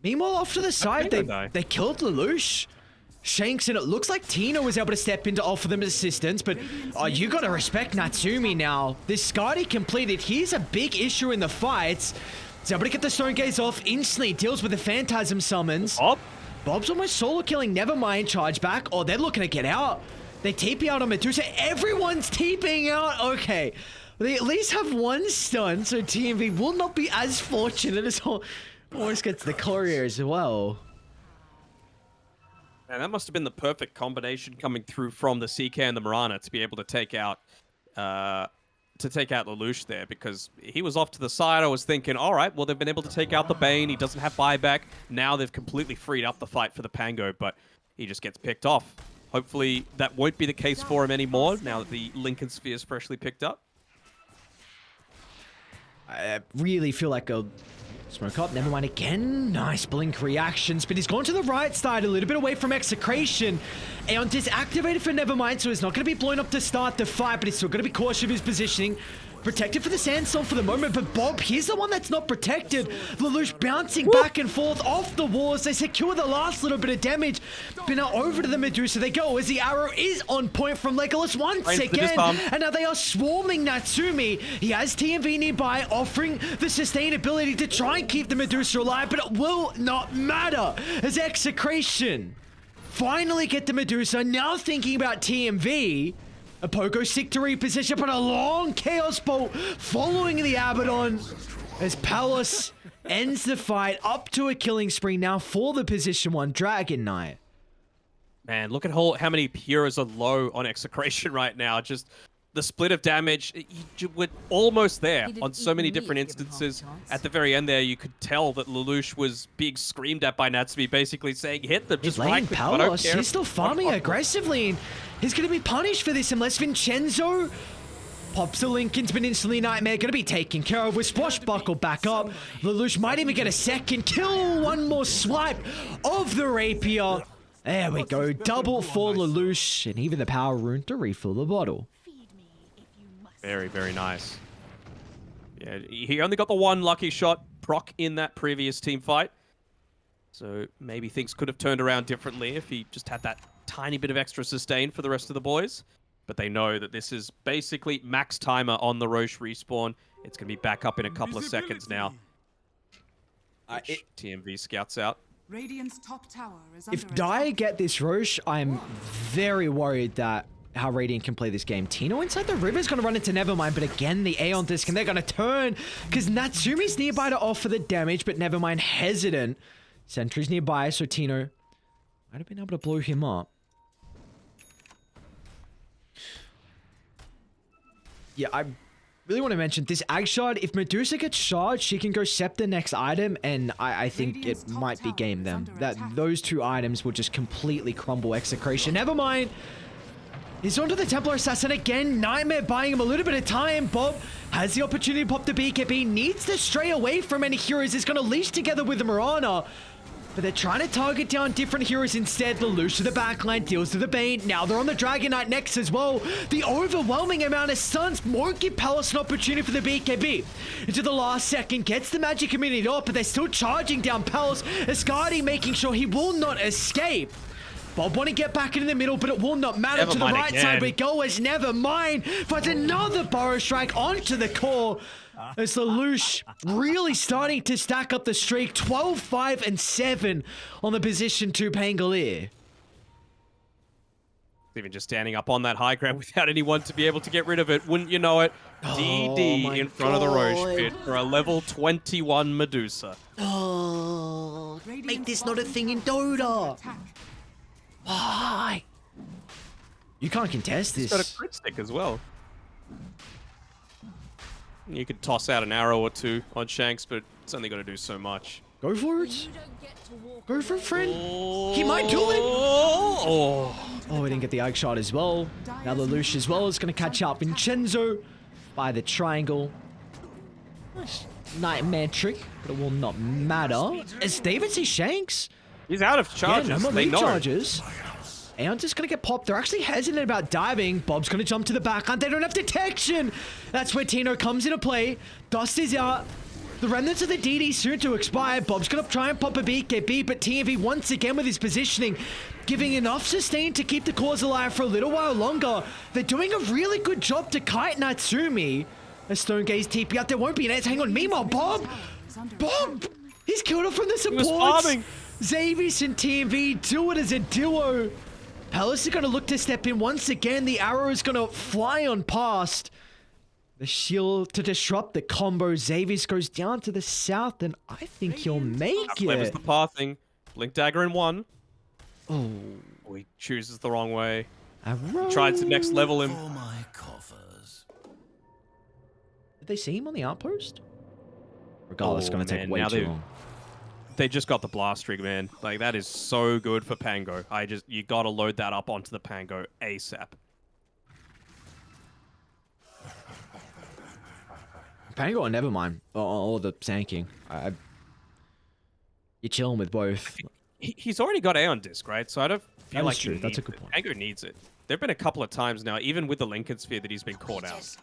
Meanwhile, off to the side, they killed Lelouch. Shanks, and it looks like Tino was able to step in to offer them assistance, but you got to respect Natsumi now. This Skadi completed. He's a big issue in the fights. He's able to get the Stone Gaze off instantly. Deals with the Phantasm summons. Bob's almost solo killing Nevermind. Charge back. Oh, they're looking to get out. They TP out on Medusa. Everyone's TPing out. Okay. They at least have one stun, so TMV will not be as fortunate as almost gets the courier as well. And that must have been the perfect combination coming through from the CK and the Mirana to be able to take out Lelouch there, because he was off to the side. I was thinking, all right, well, they've been able to take out the Bane. He doesn't have buyback. Now they've completely freed up the fight for the Pango, but he just gets picked off. Hopefully that won't be the case for him anymore now that the Lincoln Sphere is freshly picked up. I really feel like a smoke up. Nevermind again. Nice blink reactions, but he's gone to the right side, a little bit away from Execration. Aeon disactivated for Nevermind, so he's not going to be blown up to start the fight, but he's still going to be cautious of his positioning. Protected for the Sandstorm for the moment, but Bob, he's the one that's not protected. Lelouch bouncing back and forth off the walls. They secure the last little bit of damage. But now over to the Medusa they go as the arrow is on point from Legolas once again. And now they are swarming Natsumi. He has TMV nearby, offering the sustainability to try and keep the Medusa alive, but it will not matter as Execration finally get the Medusa. Now thinking about TMV. A Pogo stick to reposition, but a long Chaos Bolt following the Abaddon as Palace ends the fight up to a killing spree now for the position 1 Dragon Knight. Man, look at how many heroes are low on Execration right now. Just the split of damage, we're almost there on so many different instances. At the very end there, you could tell that Lelouch was being screamed at by Natsumi, basically saying, hit them, just right click. Palace, he's still farming aggressively, and he's going to be punished for this unless Vincenzo pops the Lincoln's been instantly Nightmare, going to be taken care of with Swashbuckle back up. Lelouch might even get a second kill, one more swipe of the Rapier. There we go. Double for Lelouch, and even the power rune to refill the bottle. Very, very nice. Yeah, he only got the one lucky shot proc in that previous team fight. So maybe things could have turned around differently if he just had that tiny bit of extra sustain for the rest of the boys. But they know that this is basically max timer on the Roche respawn. It's going to be back up in a couple of seconds now. TMV scouts out. Radiant's top tower is If under Dire attack. get this Roche, I'm very worried that how Radiant can play this game. Tino inside the river is going to run into Nevermind, but again, the Aeon disc, and they're going to turn because Natsumi's nearby to offer the damage, but Nevermind hesitant. Sentry's nearby, so Tino might have been able to blow him up. Yeah, I really want to mention this Ag Shard. If Medusa gets shard, she can go Scepter next item, and I think it might be game then. Those two items will just completely crumble Execration. Never mind. He's onto the Templar Assassin again. Nightmare buying him a little bit of time. Bob has the opportunity to pop the BKB. Needs to stray away from any heroes. He's going to leash together with the Mirana. But they're trying to target down different heroes instead. Lelouch to the backline, deals to the Bane. Now they're on the Dragon Knight next as well. The overwhelming amount of stuns won't give Palace an opportunity for the BKB. Into the last second, gets the magic immunity off, but they're still charging down Palace. Ascardi making sure he will not escape. Bob want to get back into the middle, but it will not matter. To the right side we go as Nevermind finds another Burrow Strike onto the core. As Lelouch really starting to stack up the streak. 12, 5, and 7 on the position 2 Pangolier. Even just standing up on that high ground without anyone to be able to get rid of it. Wouldn't you know it? DD in front of the Roche pit for a level 21 Medusa. Oh, make Radiant's this not a bottom thing in tower is under Dota. attack. Why? You can't contest He's this. got a crit stick as well. You could toss out an arrow or two on Shanks, but it's only going to do so much. Go for it. You don't get to walk Go for it, away. friend. He might do it. Oh, Oh, we didn't get the Ag Shot as well. Now Lelouch as well is going to catch up. Vincenzo by the triangle. Nice nightmare trick, but it will not matter. As David sees Shanks. he's out of charges. Yeah, no more they lead know. charges. Aeon's just going to get popped. They're actually hesitant about diving. Bob's going to jump to the backhand. They don't have detection. That's where Tino comes into play. Dust is out. The remnants of the DD soon to expire. Bob's going to try and pop a BKB, but TMV once again with his positioning, giving enough sustain to keep the cause alive for a little while longer. They're doing a really good job to kite Natsumi. A Stone Gaze TP out there won't be an edge. Hang on, meanwhile, Bob! Bob! He's killed it from the was supports. farming. Xavius and TMV do it as a duo. Palace are going to look to step in once again. The arrow is going to fly on past. The shield to disrupt the combo. Xavius goes down to the south, and I think he'll make Clever's it. the pathing. Blink dagger in one. Oh, Oh, he chooses the wrong way. arrow. Tried to next level him. Did they see him on the outpost? Regardless, Oh, going to take man, way now too they- long. They just got the blast rig, man. Like, that is so good for Pango. You gotta load that up onto the Pango ASAP. Pango or Nevermind, or the Sand King. You're chilling with both. He's already got Aeon Disc, right? So I don't feel That like is true. he That's a needs good it. point. Pango needs it. There've been a couple of times now, even with the Lincoln Sphere, that he's been caught out.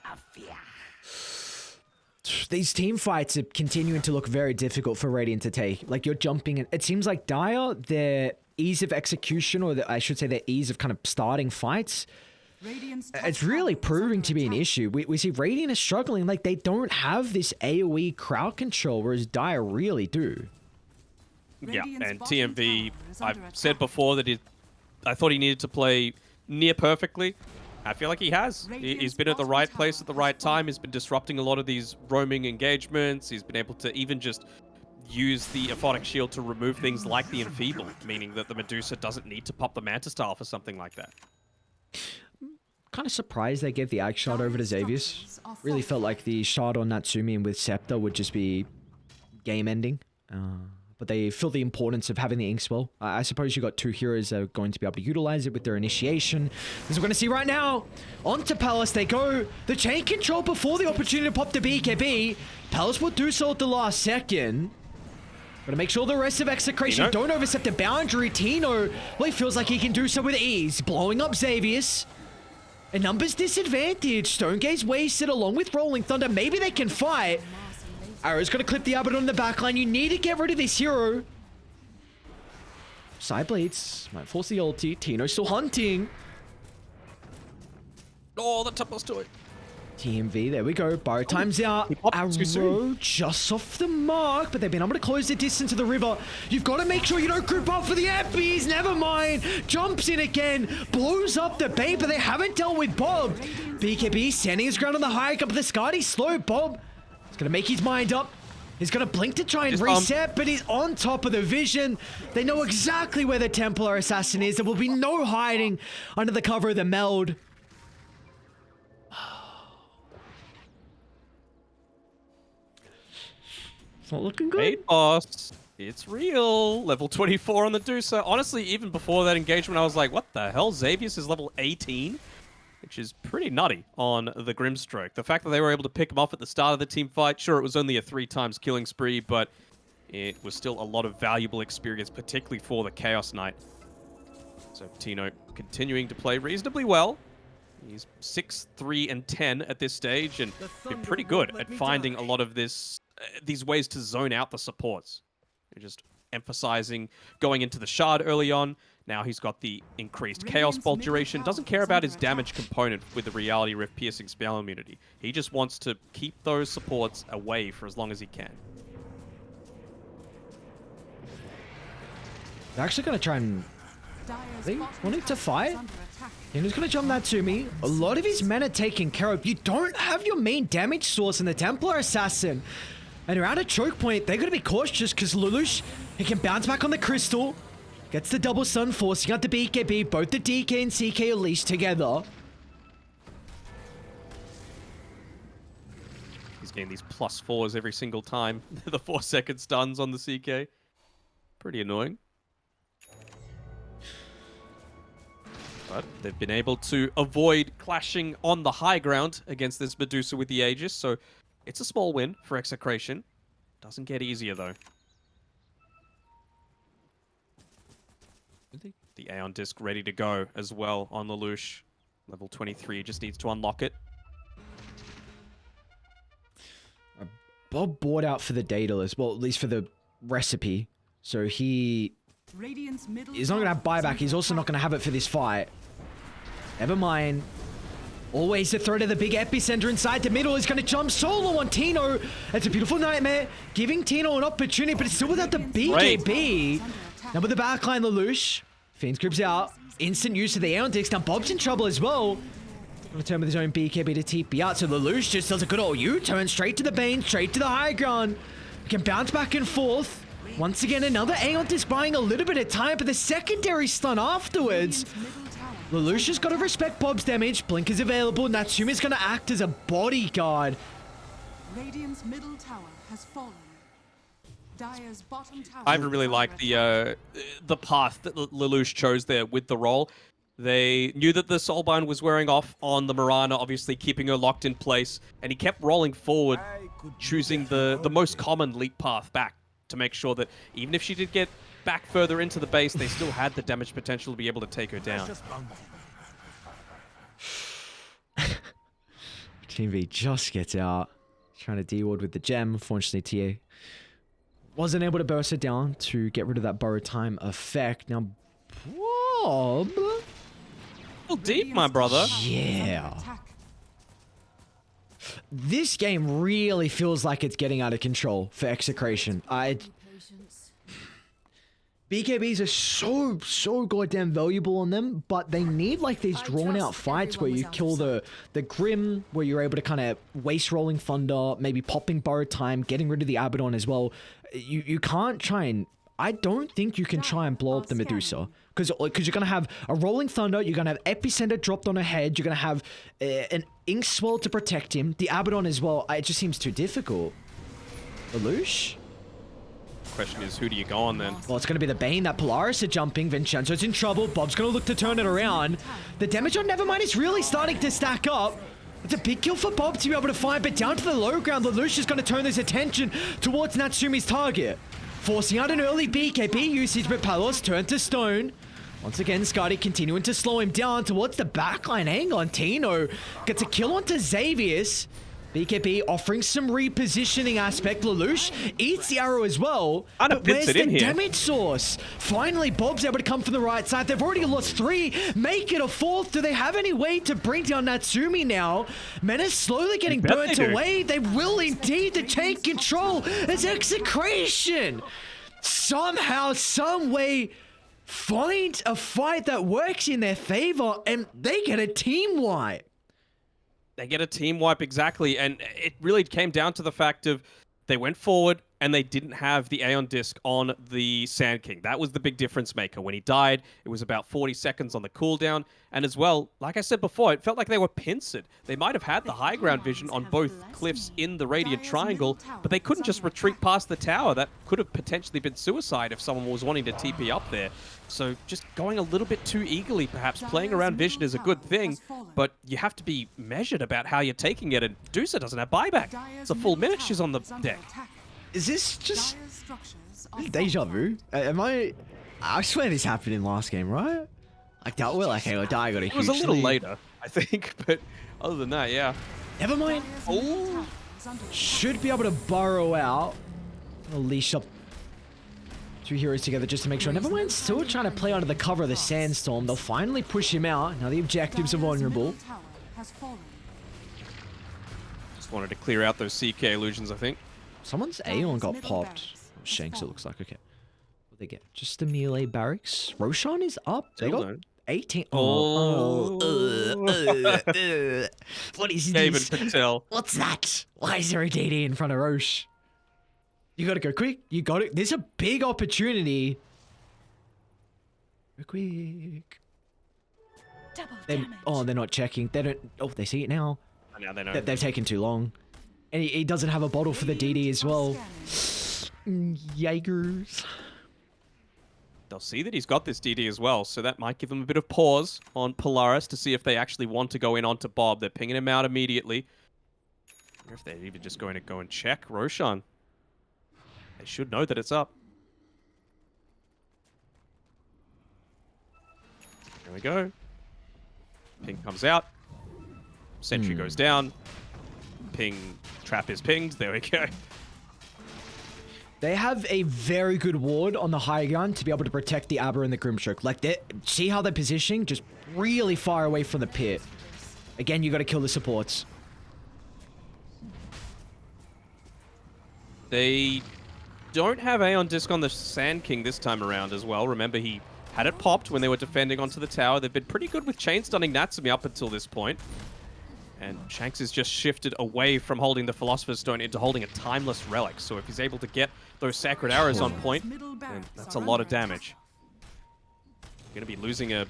These team fights are continuing to look very difficult for Radiant to take. Like, you're jumping in. It seems like Dire, their ease of execution, or I should say their ease of kind of starting fights, Radiant's top it's really tower is proving under to be an attack. issue. We see Radiant is struggling. Like, they don't have this AoE crowd control, whereas Dire really do. Yeah, Radiant's and bottom TMV, tower is I've under said attack. before that I thought he needed to play near perfectly. I feel like he has. He's Radiant's been at the bottom right place tower at the has right time. fallen. He's been disrupting a lot of these roaming engagements. He's been able to even just use the Aphotic Shield to remove things like the Enfeeble, meaning that the Medusa doesn't need to pop the Manta Style for something like that. Kind of surprised they gave the Ag Shot over to Xavius. Really felt like the shot on Natsumi and with Scepter would just be game ending. But they feel the importance of having the Inkswell. I suppose you got two heroes that are going to be able to utilize it with their initiation. As we're going to see right now, onto Palace they go. The chain control before the opportunity to pop the BKB. Palace will do so at the last second. Gotta make sure the rest of Execration Tino? don't overstep the boundary. Tino, well, he feels like he can do so with ease. Blowing up Xavius. A numbers disadvantage. Stonegaze wasted along with Rolling Thunder. Maybe they can fight. Arrow's gonna clip the Abaddon in the backline. You need to get rid of this hero. Side blades. Might force the ulti. Tino's still hunting. Oh, the top to it. TMV, there we go. Bar time's out. He popped too Arrow soon. just off the mark, but they've been able to close the distance to the river. You've got to make sure you don't group up for the Eppies. Never mind. Jumps in again. Blows up the bait, but they haven't dealt with Bob. BKB standing his ground on the high up of the Scotty. Slow Bob. He's going to make his mind up. He's going to blink to try and Just reset, but he's on top of the vision. They know exactly where the Templar Assassin is. There will be no hiding under the cover of the meld. It's not looking good. Hey, boss. It's real. Level 24 on the Deucer. Honestly, even before that engagement, I was like, what the hell? Xavius is level 18? Which is pretty nutty on the Grimstroke. The fact that they were able to pick him off at the start of the team fight, sure, it was only a 3 times killing spree, but it was still a lot of valuable experience, particularly for the Chaos Knight. So Tino continuing to play reasonably well. He's 6, 3, and 10 at this stage, and been pretty good at finding a lot of these ways to zone out the supports. They're just emphasizing going into the shard early on. Now he's got the increased Chaos Bolt duration. Doesn't care about his damage component with the Reality Rift piercing spell immunity. He just wants to keep those supports away for as long as he can. They're actually going to try and... They wanting to fight? And he's going to jump that to me. A lot of his men are taken care of. You don't have your main damage source in the Templar Assassin. And around a choke point, they're going to be cautious because Lelouch, he can bounce back on the crystal. Gets the double stun, forcing out the BKB. Both the DK and CK are leashed together. He's getting these +4s every single time. The 4-second stuns on the CK. Pretty annoying. But they've been able to avoid clashing on the high ground against this Medusa with the Aegis, so it's a small win for Execration. Doesn't get easier, though. The Aeon Disc ready to go as well on Lelouch. Level 23, just needs to unlock it. Bob bought out for the data list, well, at least for the recipe. So he's not going to have buyback. He's also not going to have it for this fight. Never mind. Always the threat of the big epicenter inside the middle is going to jump solo on Tino. It's a beautiful nightmare, giving Tino an opportunity, but it's still without the BKB. Now with the backline, Lelouch. Fiends groups out. Instant use of the Aeon Disc. Now Bob's in trouble as well. Going to turn with his own BKB to TP out. So Lelouch just does a good old U-turn straight to the Bane, straight to the high ground. He can bounce back and forth. Once again, another Aeon Disc buying a little bit of time, but the secondary stun afterwards. Lelouch has got to respect Bob's damage. Blink is available. Natsumi's going to act as a bodyguard. Radiant's middle tower has fallen. Dire's bottom tower. I really like the path that Lelouch chose there with the roll. They knew that the Soulbind was wearing off on the Mirana, obviously keeping her locked in place, and he kept rolling forward, choosing the most common leap path back to make sure that even if she did get back further into the base, they still had the damage potential to be able to take her down. Team V just gets out. Trying to D-ward with the gem. Unfortunately, TA wasn't able to burst it down to get rid of that borrowed time effect. Now, Bob... Well, deep, my brother. Yeah. This game really feels like it's getting out of control for Execration. BKBs are so goddamn valuable on them, but they need like these drawn out fights where you kill the Grim, where you're able to kind of waste Rolling Thunder, maybe popping borrowed time, getting rid of the Abaddon as well. You can't try and... I don't think you can try and blow up the Medusa. Because you're going to have a Rolling Thunder, you're going to have Epicenter dropped on her head, you're going to have an Ink Swell to protect him, the Abaddon as well. It just seems too difficult. Lelouch? Question is, who do you go on then? Well, it's going to be the Bane. That Polaris are jumping. Vincenzo's in trouble. Bob's going to look to turn it around. The damage on Nevermind is really starting to stack up. It's a big kill for Bob to be able to find, but down to the low ground, Lelouch is going to turn his attention towards Natsumi's target. forcing out an early BKB usage, but Palos turned to stone. Once again, Skadi continuing to slow him down towards the backline angle, and Tino gets a kill onto Xavius. BKB offering some repositioning aspect. Lelouch eats the arrow as well. But where's the damage source? Finally, Bob's able to come from the right side. They've already lost 3. Make it a 4th. Do they have any way to bring down Natsumi now? Menace slowly getting burnt away. They will indeed to take control as Execration somehow, some way, find a fight that works in their favor, and they get a team wipe. They get a team wipe, exactly, and it really came down to the fact of they went forward and they didn't have the Aeon Disc on the Sand King. That was the big difference maker. When he died, it was about 40 seconds on the cooldown, and as well, like I said before, it felt like they were pincered. They might have had the high ground vision on both cliffs in the Radiant Triangle, but they couldn't just retreat past the tower. That could have potentially been suicide if someone was wanting to TP up there. So just going a little bit too eagerly, perhaps. Playing around vision is a good thing, but you have to be measured about how you're taking it, and Dusa doesn't have buyback. It's a full minute she's on the deck. Is this just deja vu? I swear this happened in last game, right? Like that, well, okay, well, Dai got a huge. It was a little lead. later, I think, but other than that, yeah. Never mind. Oh, should be able to burrow out. I'll leash up 2 heroes together just to make sure. Never mind, still trying to play under the cover of the sandstorm. They'll finally push him out. Now the objectives are vulnerable. Just wanted to clear out those CK illusions, I think. Someone's Aeon got popped. Shanks, it looks like. Okay. What they get? Just the melee barracks. Roshan is up. They got 18. Oh. What is David this? Patel. What's that? Why is there a DD in front of Roche? You gotta go quick. You got it. There's a big opportunity. Go quick. They're not checking. They don't. Oh, they see it now. Now they know. They've taken too long. And he doesn't have a bottle for the DD as well. Yikers. They'll see that he's got this DD as well, so that might give them a bit of pause on Polaris to see if they actually want to go in onto Bob. They're pinging him out immediately. I wonder if they're even just going to go and check Roshan. They should know that it's up. There we go. Ping comes out. Sentry goes down. Ping. Trap is pinged. There we go. They have a very good ward on the high ground to be able to protect the Aber and the Grimstroke. Like, see how they're positioning? Just really far away from the pit. Again, you got to kill the supports. They don't have Aeon Disc on the Sand King this time around as well. Remember, he had it popped when they were defending onto the tower. They've been pretty good with chain stunning Natsumi up until this point. And Shanks has just shifted away from holding the Philosopher's Stone into holding a Timeless Relic. So if he's able to get those Sacred Arrows on point, then that's a lot of damage. Going to be losing a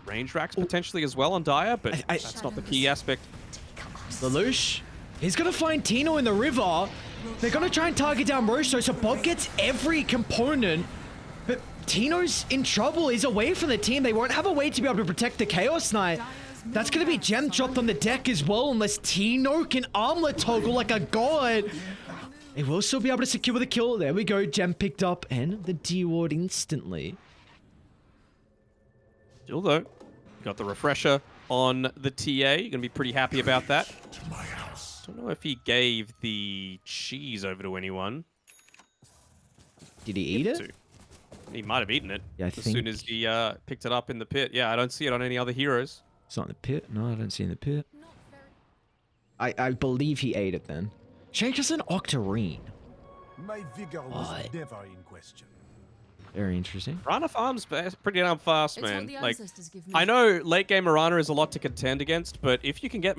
range racks potentially as well on Dire, but that's not the key aspect. Lelouch, he's going to find Tino in the river. They're going to try and target down Rosho, so Bob gets every component. But Tino's in trouble. He's away from the team. They won't have a way to be able to protect the Chaos Knight. That's going to be gem dropped on the deck as well, unless Tino can armlet toggle like a god. They will still be able to secure the kill. There we go. Gem picked up and the D-ward instantly. Still though, got the refresher on the TA. You're going to be pretty happy about that. Don't know if he gave the cheese over to anyone. Did he eat it? He might have eaten it as soon as he picked it up in the pit. Yeah, I don't see it on any other heroes. It's not in the pit. No, I don't see it in the pit. I believe he ate it then. Shank is an Octarine. My vigor was never in question. Very interesting. Mirana farms pretty damn fast, man. Like, I know late game Mirana is a lot to contend against, but if you can get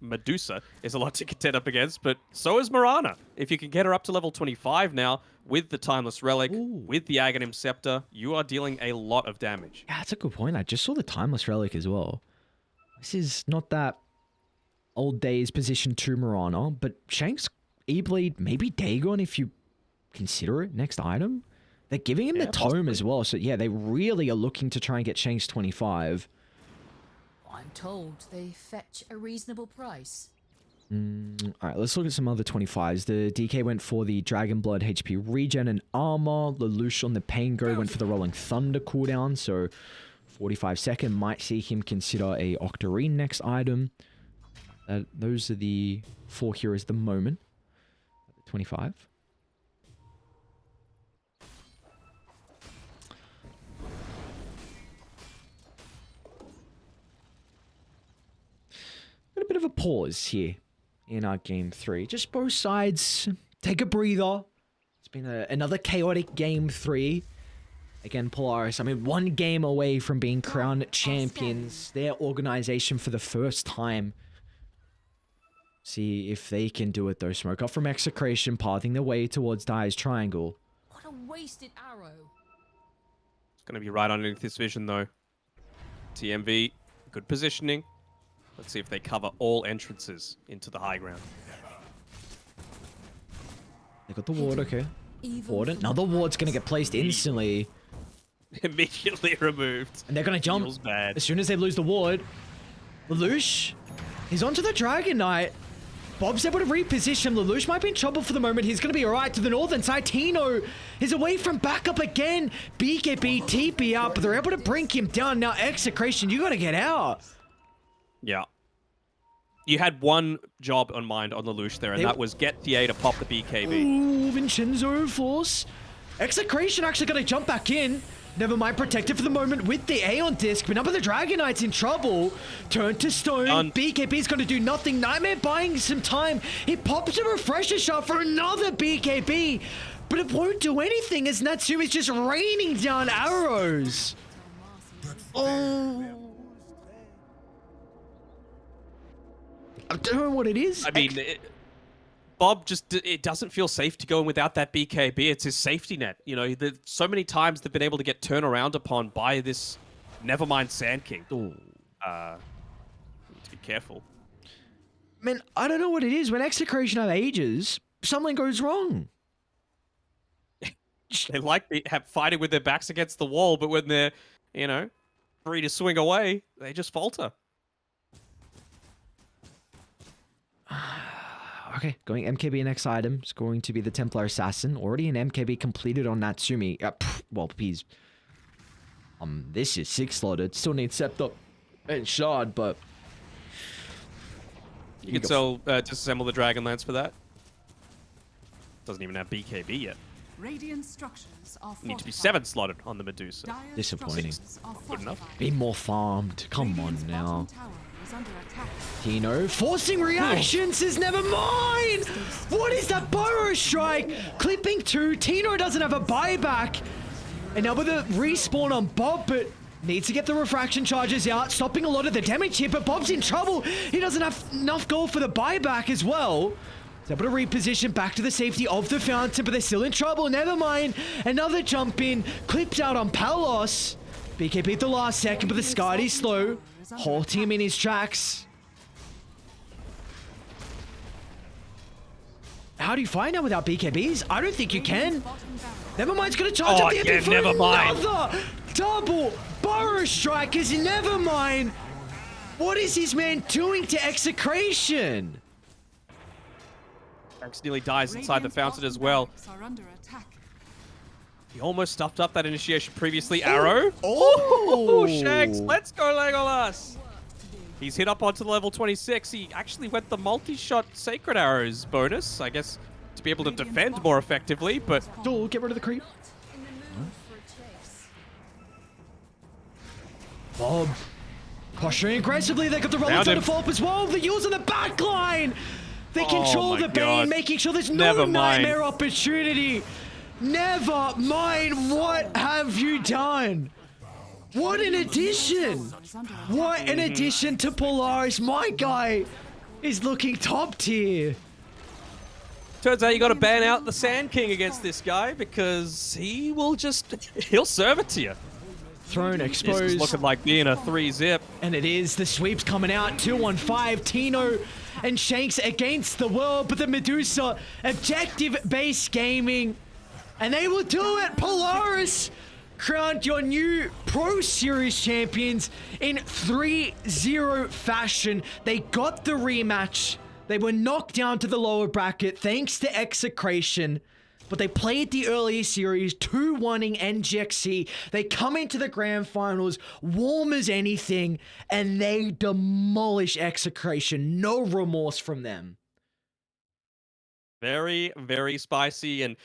Medusa is a lot to contend up against, but so is Mirana. If you can get her up to level 25 now with the Timeless Relic, with the Aghanim Scepter, you are dealing a lot of damage. Yeah, that's a good point. I just saw the Timeless Relic as well. This is not that old days position to Mirana, but Shanks, E-Bleed, maybe Dagon if you consider it next item. They're giving him the tome as well, so yeah, they really are looking to try and get Shanks 25. I'm told they fetch a reasonable price. All right, let's look at some other 25s. The DK went for the Dragon Blood HP regen and armor. Lelouch on the Pain Go went for the Rolling Thunder cooldown, so 45-second might see him consider a Octarine next item. Those are the 4 heroes at the moment. 25. Got a bit of a pause here in our game 3. Just both sides take a breather. It's been another chaotic game 3. Again, Polaris, I mean, 1 game away from being crowned champions. Their organization for the first time. See if they can do it though. Smoke up from Execration, pathing their way towards Dire's triangle. What a wasted arrow. It's going to be right underneath this vision, though. TMV, good positioning. Let's see if they cover all entrances into the high ground. They got the ward, okay. Ward, another ward's going to get placed instantly. Immediately removed. And they're going to jump Feels bad. as soon as they lose the ward. Lelouch, he's onto the Dragon Knight. Bob's able to reposition. Lelouch might be in trouble for the moment. He's going to be alright to the northern side. Tino is away from backup again. BKB, TP out, but they're able to bring him down. Now, Execration, you got to get out. Yeah. You had one job on mind on Lelouch there, and that was get TA to pop the BKB. Ooh, Vincenzo Force. Execration actually going to jump back in. Never mind, protected for the moment with the Aeon Disc, but number the Dragon Knight's in trouble. Turn to stone. BKB's going to do nothing. Nightmare buying some time. He pops a refresher shot for another BKB, but it won't do anything as Natsumi's just raining down arrows. Oh. I don't know what it is. I mean, Bob just, it doesn't feel safe to go in without that BKB. It's his safety net. You know, so many times they've been able to get turned around upon by this Nevermind Sand King. Need to be careful. Man, I don't know what it is. When Execration have ages, something goes wrong. They like fighting with their backs against the wall, but when they're, you know, free to swing away, they just falter. Okay, going MKB next item is going to be the Templar Assassin. Already an MKB completed on Natsumi. Well, he's... this is 6 slotted. Still needs Scepter and Shard, but... You can still disassemble the Dragon Lance for that. Doesn't even have BKB yet. Radiant structures are Need to be 7 slotted on the Medusa. Dire's Disappointing. structures are Good enough. fortified. Be more farmed. Come on Radiant's now. bottom tower is under attack. Tino forcing reactions says never mind. What is that Burrow strike? Clipping 2. Tino doesn't have a buyback. And now with a respawn on Bob, but needs to get the refraction charges out, stopping a lot of the damage here, but Bob's in trouble. He doesn't have enough gold for the buyback as well. He's able to reposition back to the safety of the fountain, but they're still in trouble. Never mind. Another jump in. Clips out on Palos. BKB at the last second, but the Skydy's slow. Halting him in his tracks. How do you find out without BKBs? I don't think you can. Nevermind's gonna charge up the epic for another double Burrow strikers. Nevermind. What is this man doing to Execration? Shanks nearly dies inside the fountain as well. Are under attack. He almost stuffed up that initiation previously. Arrow. Oh, Shanks, let's go Legolas. He's hit up onto level 26. He actually went the multi-shot Sacred Arrows bonus, I guess, to be able to defend more effectively, but... Oh, get rid of the creep. In the mood for a chase. Bob. Posturing aggressively. They got the Rollins on the fall up as well. The Yules on the back line. They control the Bane, making sure there's no nightmare opportunity. Never mind. What have you done? What an addition! What an addition to Polaris. My guy is looking top tier. Turns out you got to ban out the Sand King against this guy because he will just... he'll serve it to you. Throne This exposed. is looking like being a 3-zip. And it is. The sweep's coming out. 2-on-5. Tino and Shanks against the world. But the Medusa, objective-based gaming. And they will do it. Polaris crowned your new Pro Series champions in 3-0 fashion. They got the rematch. They were knocked down to the lower bracket thanks to Execration, but they played the earlier series 2-1ing NGXC. They come into the grand finals warm as anything, and they demolish Execration. No remorse from them. Very, very spicy and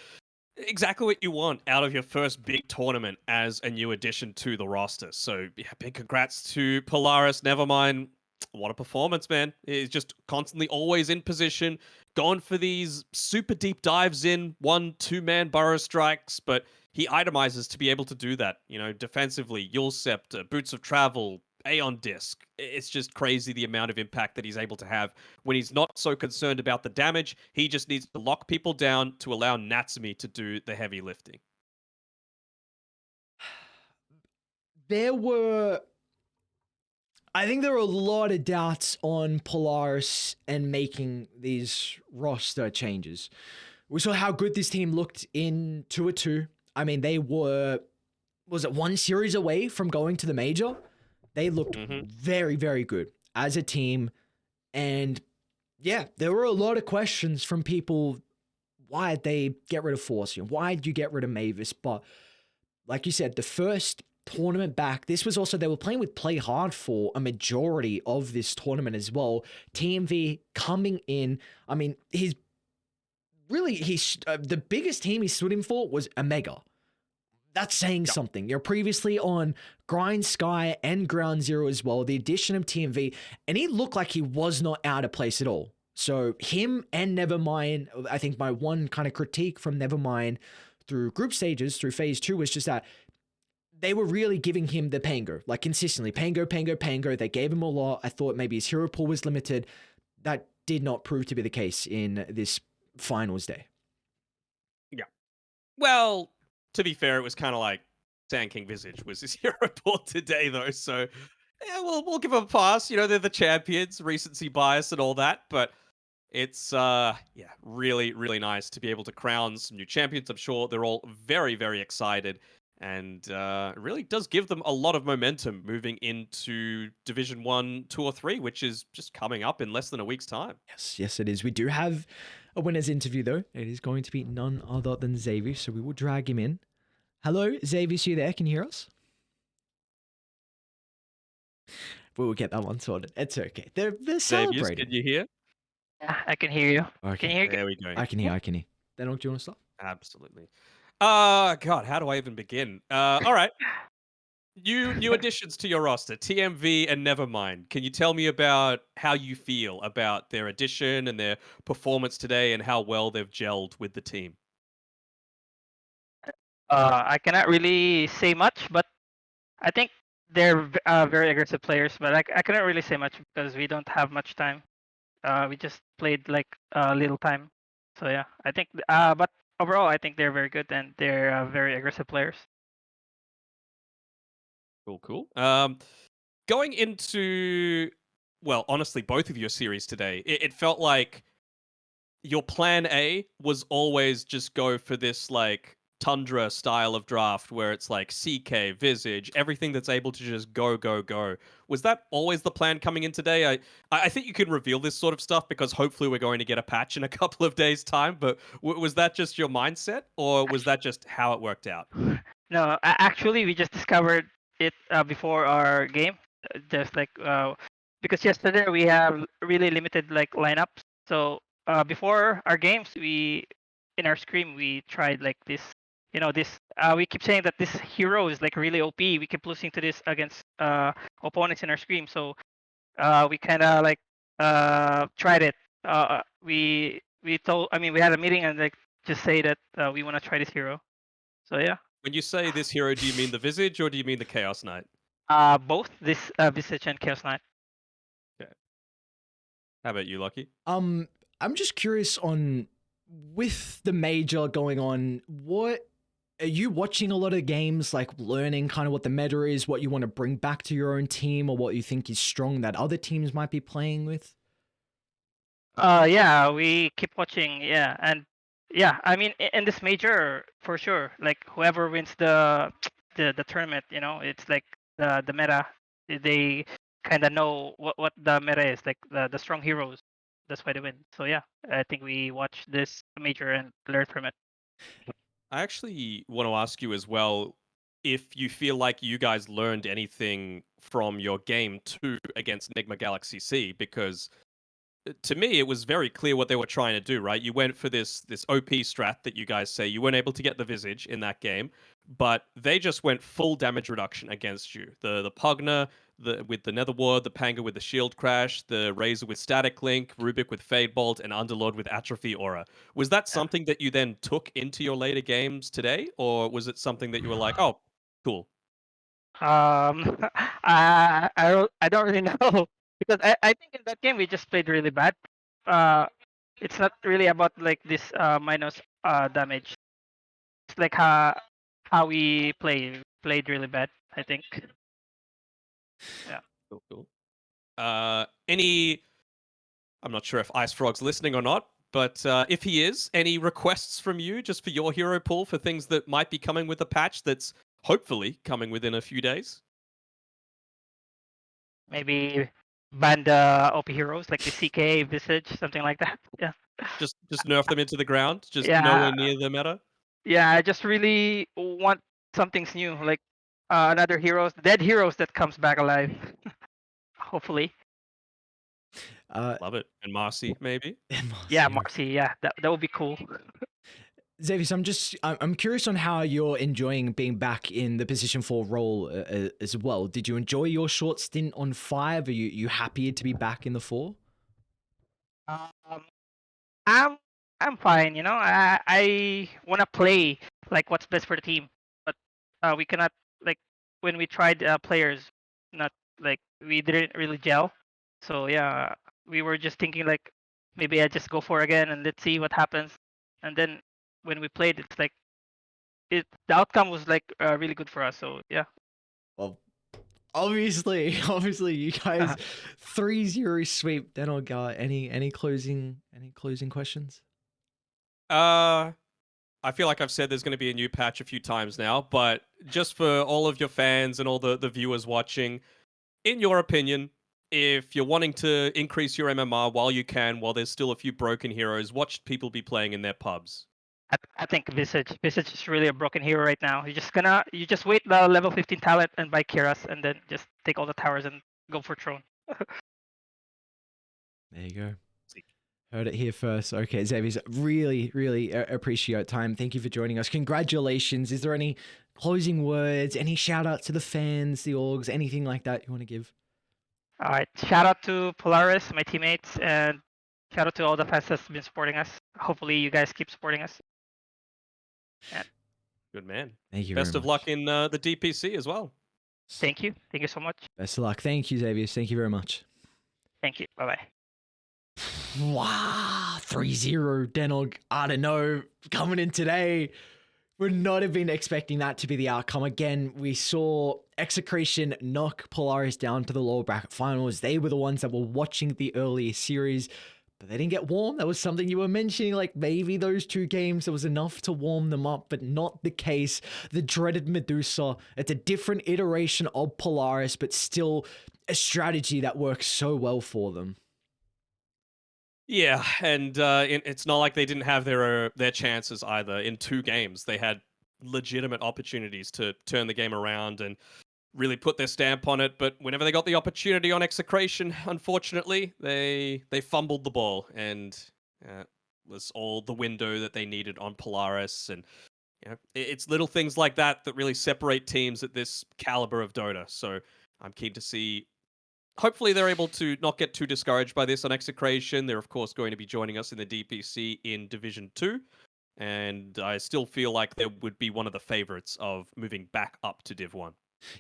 exactly what you want out of your first big tournament as a new addition to the roster. So, yeah, big congrats to Polaris. Nevermind. What a performance, man. He's just constantly always in position, going for these super deep dives in 1-2-man burrow strikes, but he itemizes to be able to do that. You know, defensively, Yule Scepter, Boots of Travel, Aeon Disc. It's just crazy the amount of impact that he's able to have when he's not so concerned about the damage. He just needs to lock people down to allow Natsumi to do the heavy lifting. I think there were a lot of doubts on Polaris and making these roster changes. We saw how good this team looked in 2-2. I mean, they were, was it one series away from going to the major? They looked very, very good as a team. And yeah, there were a lot of questions from people. Why'd they get rid of Forcium? Why'd you get rid of Mavis? But like you said, the first tournament back, this was also, they were playing with Play Hard for a majority of this tournament as well. TMV coming in. I mean, the biggest team he stood in for was Omega. That's saying something. You're previously on Grind Sky and Ground Zero as well. The addition of TMV, and he looked like he was not out of place at all. So him and Nevermind, I think my one kind of critique from Nevermind through group stages, through phase 2, was just that they were really giving him the Pango, like consistently. Pango, Pango, Pango. They gave him a lot. I thought maybe his hero pool was limited. That did not prove to be the case in this finals day. Yeah. Well, to be fair, it was kind of like Sand King Visage was his hero pool today, though. So, yeah, we'll give them a pass. You know, they're the champions, recency bias and all that. But it's, really, really nice to be able to crown some new champions. I'm sure they're all very, very excited. And it really does give them a lot of momentum moving into Division 1, 2, or 3, which is just coming up in less than a week's time. Yes, it is. We do have a winner's interview, though. It is going to be none other than Xavier, so we will drag him in. Hello, Xavier, you there? Can you hear us? We will get that one sorted. It's okay. They're celebrating. Can you hear? Yeah, I can hear you. Okay. Can you hear? There we go. I can hear. Danog, do you want to start? Absolutely. God, how do I even begin? All right. New additions to your roster, TMV and Nevermind. Can you tell me about how you feel about their addition and their performance today and how well they've gelled with the team? I cannot really say much, but I think they're very aggressive players. But I cannot really say much because we don't have much time. We just played like little time. So yeah, I think. But overall, I think they're very good and they're very aggressive players. Cool. Going into, well, honestly, both of your series today, it felt like your plan A was always just go for this like Tundra style of draft where it's like CK, Visage, everything that's able to just go. Was that always the plan coming in today? I think you can reveal this sort of stuff because hopefully we're going to get a patch in a couple of days' time, but was that just your mindset or was that just how it worked out? No, actually, we just discovered it before our game. Just like because yesterday we have really limited like lineups. So before our games, in our scrim we tried like this. You know, this we keep saying that this hero is like really OP. We keep losing to this against opponents in our scrim. So we kind of like tried it. We told. I mean, we had a meeting and like just say that we want to try this hero. So yeah. When you say this hero, do you mean the Visage or do you mean the Chaos Knight? Both this Visage and Chaos Knight. Okay. How about you, Lucky? I'm just curious on, with the major going on, what are you watching a lot of games, like learning kind of what the meta is, what you want to bring back to your own team, or what you think is strong that other teams might be playing with? Yeah, we keep watching. Yeah, and yeah, I mean, in this major for sure, like whoever wins the tournament, you know, it's like the meta. They kind of know what the meta is, like the strong heroes. that's why they win. So yeah, I think we watched this major and learned from it. I actually want to ask you as well if you feel like you guys learned anything from your game 2 against Enigma Galaxy C, because to me it was very clear what they were trying to do, right? You went for this OP strat that you guys say you weren't able to get the Visage in that game, but they just went full damage reduction against you. The Pugna with the Nether Ward, the Panga with the Shield Crash, the Razor with Static Link, Rubik with Fade Bolt, and Underlord with Atrophy Aura. Was that Yeah. something that you then took into your later games today, or was it something that you were like, oh, cool? I don't really know because I think in that game we just played really bad. Uh, it's not really about like this minus damage. It's like how we played really bad. I think. Yeah. Cool, cool. Any I'm not sure if Ice Frog's listening or not, but if he is, any requests from you just for your hero pool for things that might be coming with the patch that's hopefully coming within a few days? Maybe ban the OP heroes like the CK Visage, something like that. Yeah. Just nerf them into the ground, just Yeah. nowhere near the meta. Yeah. I just really want something's new, like another dead heroes that comes back alive. Hopefully. Love it. And Marcy, maybe? Yeah, Marcy, Marcy. Yeah, that would be cool. Xavier, so I'm curious on how you're enjoying being back in the position 4 role as well. Did you enjoy your short stint on 5? Are you happier to be back in the 4? Um, I'm I'm fine. I want to play like what's best for the team, but we cannot like when we tried players, not like we didn't really gel. So yeah, we were just thinking like maybe I just go for it again and let's see what happens. And then when we played, it's like the outcome was like really good for us. So yeah. Well, obviously, you guys 3-0 sweep. Danog, any closing questions? I feel like I've said there's going to be a new patch a few times now, but just for all of your fans and all the viewers watching, in your opinion, if you're wanting to increase your MMR while you can, while there's still a few broken heroes, what should people be playing in their pubs? I think Visage is really a broken hero right now. You just wait the level 15 talent and buy Kiras and then just take all the towers and go for throne. There you go. Heard it here first. Okay, Xavier, really appreciate time. Thank you for joining us. Congratulations. Is there any closing words, any shout out to the fans, the orgs, anything like that you want to give? All right, shout out to Polaris, my teammates, and shout out to all the fans that's been supporting us. Hopefully, you guys keep supporting us. And Good man. Thank you Best very of much. luck in the DPC as well. thank you so much. Best of luck. Thank you, Xavier. Thank you very much. Thank you. Bye bye. Wow, 3-0 Danog. I don't know. Coming in today, would not have been expecting that to be the outcome. Again, we saw Execration knock Polaris down to the lower bracket finals. They were the ones that were watching the earlier series, but they didn't get warm. That was something you were mentioning, like maybe those 2 games, there was enough to warm them up, but not the case. The dreaded Medusa, it's a different iteration of Polaris, but still a strategy that works so well for them. Yeah, and it's not like they didn't have their chances either. In 2 games, they had legitimate opportunities to turn the game around and really put their stamp on it. But whenever they got the opportunity on Execration, unfortunately, they fumbled the ball, and was all the window that they needed on Polaris. And it's little things like that that really separate teams at this caliber of Dota. So I'm keen to see. Hopefully they're able to not get too discouraged by this on Execration. They're of course going to be joining us in the DPC in Division 2. And I still feel like they would be one of the favorites of moving back up to Div 1.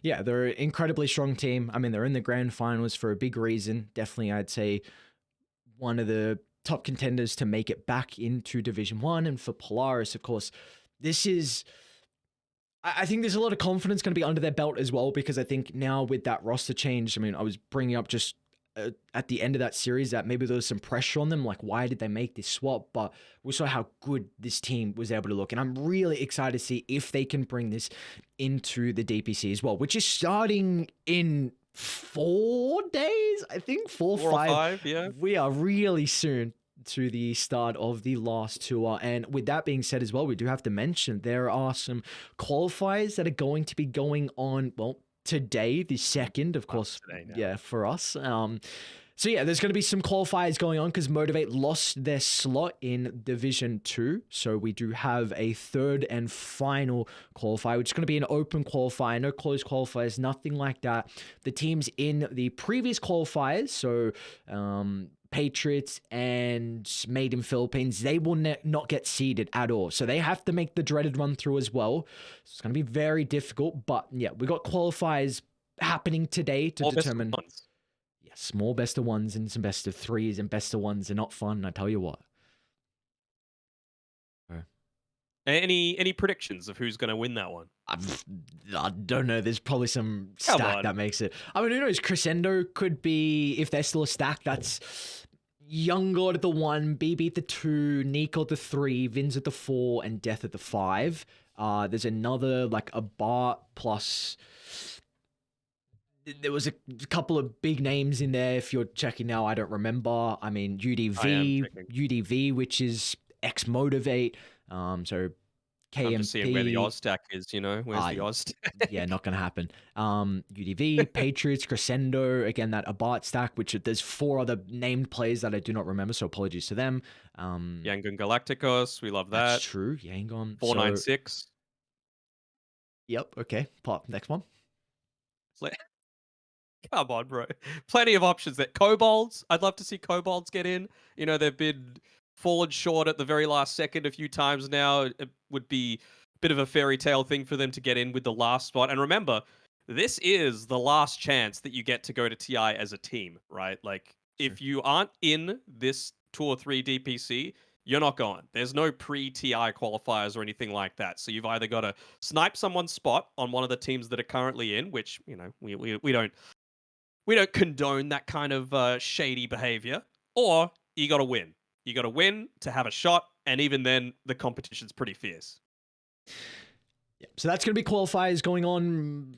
Yeah, they're an incredibly strong team. I mean, they're in the grand finals for a big reason. Definitely, I'd say one of the top contenders to make it back into Division 1. And for Polaris, of course, this is... I think there's a lot of confidence going to be under their belt as well, because I think now with that roster change, I mean, I was bringing up just at the end of that series that maybe there was some pressure on them, like why did they make this swap? But we saw how good this team was able to look, and I'm really excited to see if they can bring this into the DPC as well, which is starting in 4 days, I think 4 4 or 5. 5, yeah. We are really soon to the start of the last tour. And with that being said as well, we do have to mention there are some qualifiers that are going to be going on, well, today, the 2nd, of course, today now. yeah, for us. So yeah, there's going to be some qualifiers going on because Motivate lost their slot in Division 2. So we do have a third and final qualifier, which is going to be an open qualifier, no closed qualifiers, nothing like that. The teams in the previous qualifiers, so Patriots and Made in Philippines, they will not get seeded at all. So they have to make the dreaded run through as well. So it's going to be very difficult. But yeah, we got qualifiers happening today to determine... Small best of ones and some best of threes, and best of ones are not fun, I tell you what. Any predictions of who's going to win that one? I don't know. There's probably some stack that makes it. I mean, who knows? Crescendo could be, if they're still a stack, that's Young God at the 1, BB at the 2, Nico at the 3, Vins at the 4, and Death at the 5. There's another, like a Bart plus... There was a couple of big names in there. If you're checking now, I don't remember. I mean, UDV, which is X-Motivate. So KMP. I'm just seeing where the Oz stack is, you know? Where's the Oz stack? Yeah, not going to happen. UDV, Patriots, Crescendo, again, that Abart stack, which there's 4 other named players that I do not remember, so apologies to them. Yangon Galacticos, we love that. That's true, Yangon. 496. Yep, okay. Pop, next one. Come on, bro. Plenty of options there. Kobolds. I'd love to see Kobolds get in. You know, they've been fallen short at the very last second a few times now. It would be a bit of a fairy tale thing for them to get in with the last spot. And remember, this is the last chance that you get to go to TI as a team, right? Like, if you aren't in this Tour 3 DPC, you're not going. There's no pre-TI qualifiers or anything like that. So you've either got to snipe someone's spot on one of the teams that are currently in, which, you know, we don't condone that kind of shady behavior, or you got to win. You got to win to have a shot, and even then, the competition's pretty fierce. Yeah, so that's going to be qualifiers going on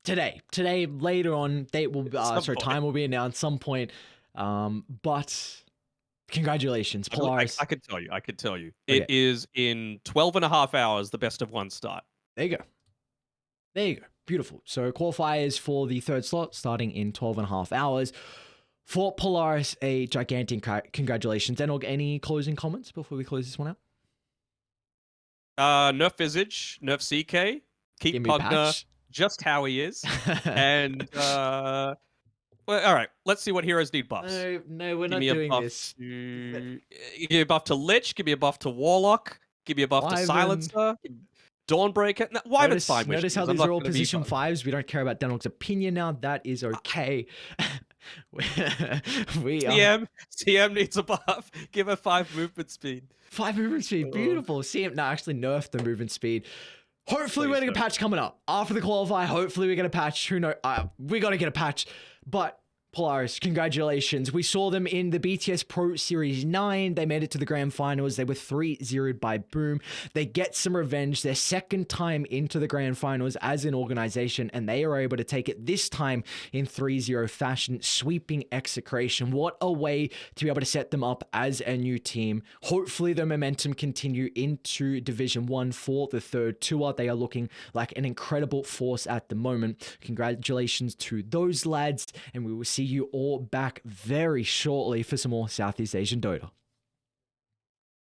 today. Today, later on, time will be announced some point. But congratulations, Polaris. I could tell you. Okay. It is in 12 and a half hours, the best of 1 start. There you go. Beautiful. So qualifiers for the 3rd slot starting in 12 and a half hours. For Polaris, a gigantic congratulations. Danog, any closing comments before we close this one out? Nerf Visage, Nerf CK, keep Pugner just how he is. And, well, all right, let's see what heroes need buffs. No, we're not doing this. Give me a buff to Lich, give me a buff to Warlock, give me a buff to Silencer. Dawnbreaker. No, Wyvern's fine. Notice how these are all position 5s. We don't care about Danog's opinion now. That is okay. CM needs a buff. Give her 5 movement speed. 5 movement speed. Beautiful. CM actually nerfed the movement speed. Hopefully we're getting a patch coming up. After the qualify, hopefully we get a patch. Who knows? We got to get a patch. But Polaris, congratulations. We saw them in the BTS Pro Series 9. They made it to the grand finals. They were 3-0'd by Boom. They get some revenge. Their 2nd time into the grand finals as an organization, and they are able to take it this time in 3-0 fashion, sweeping Execration. What a way to be able to set them up as a new team. Hopefully the momentum continue into Division 1 for the 3rd tour. They are looking like an incredible force at the moment. Congratulations to those lads, and we will see you all back very shortly for some more Southeast Asian Dota.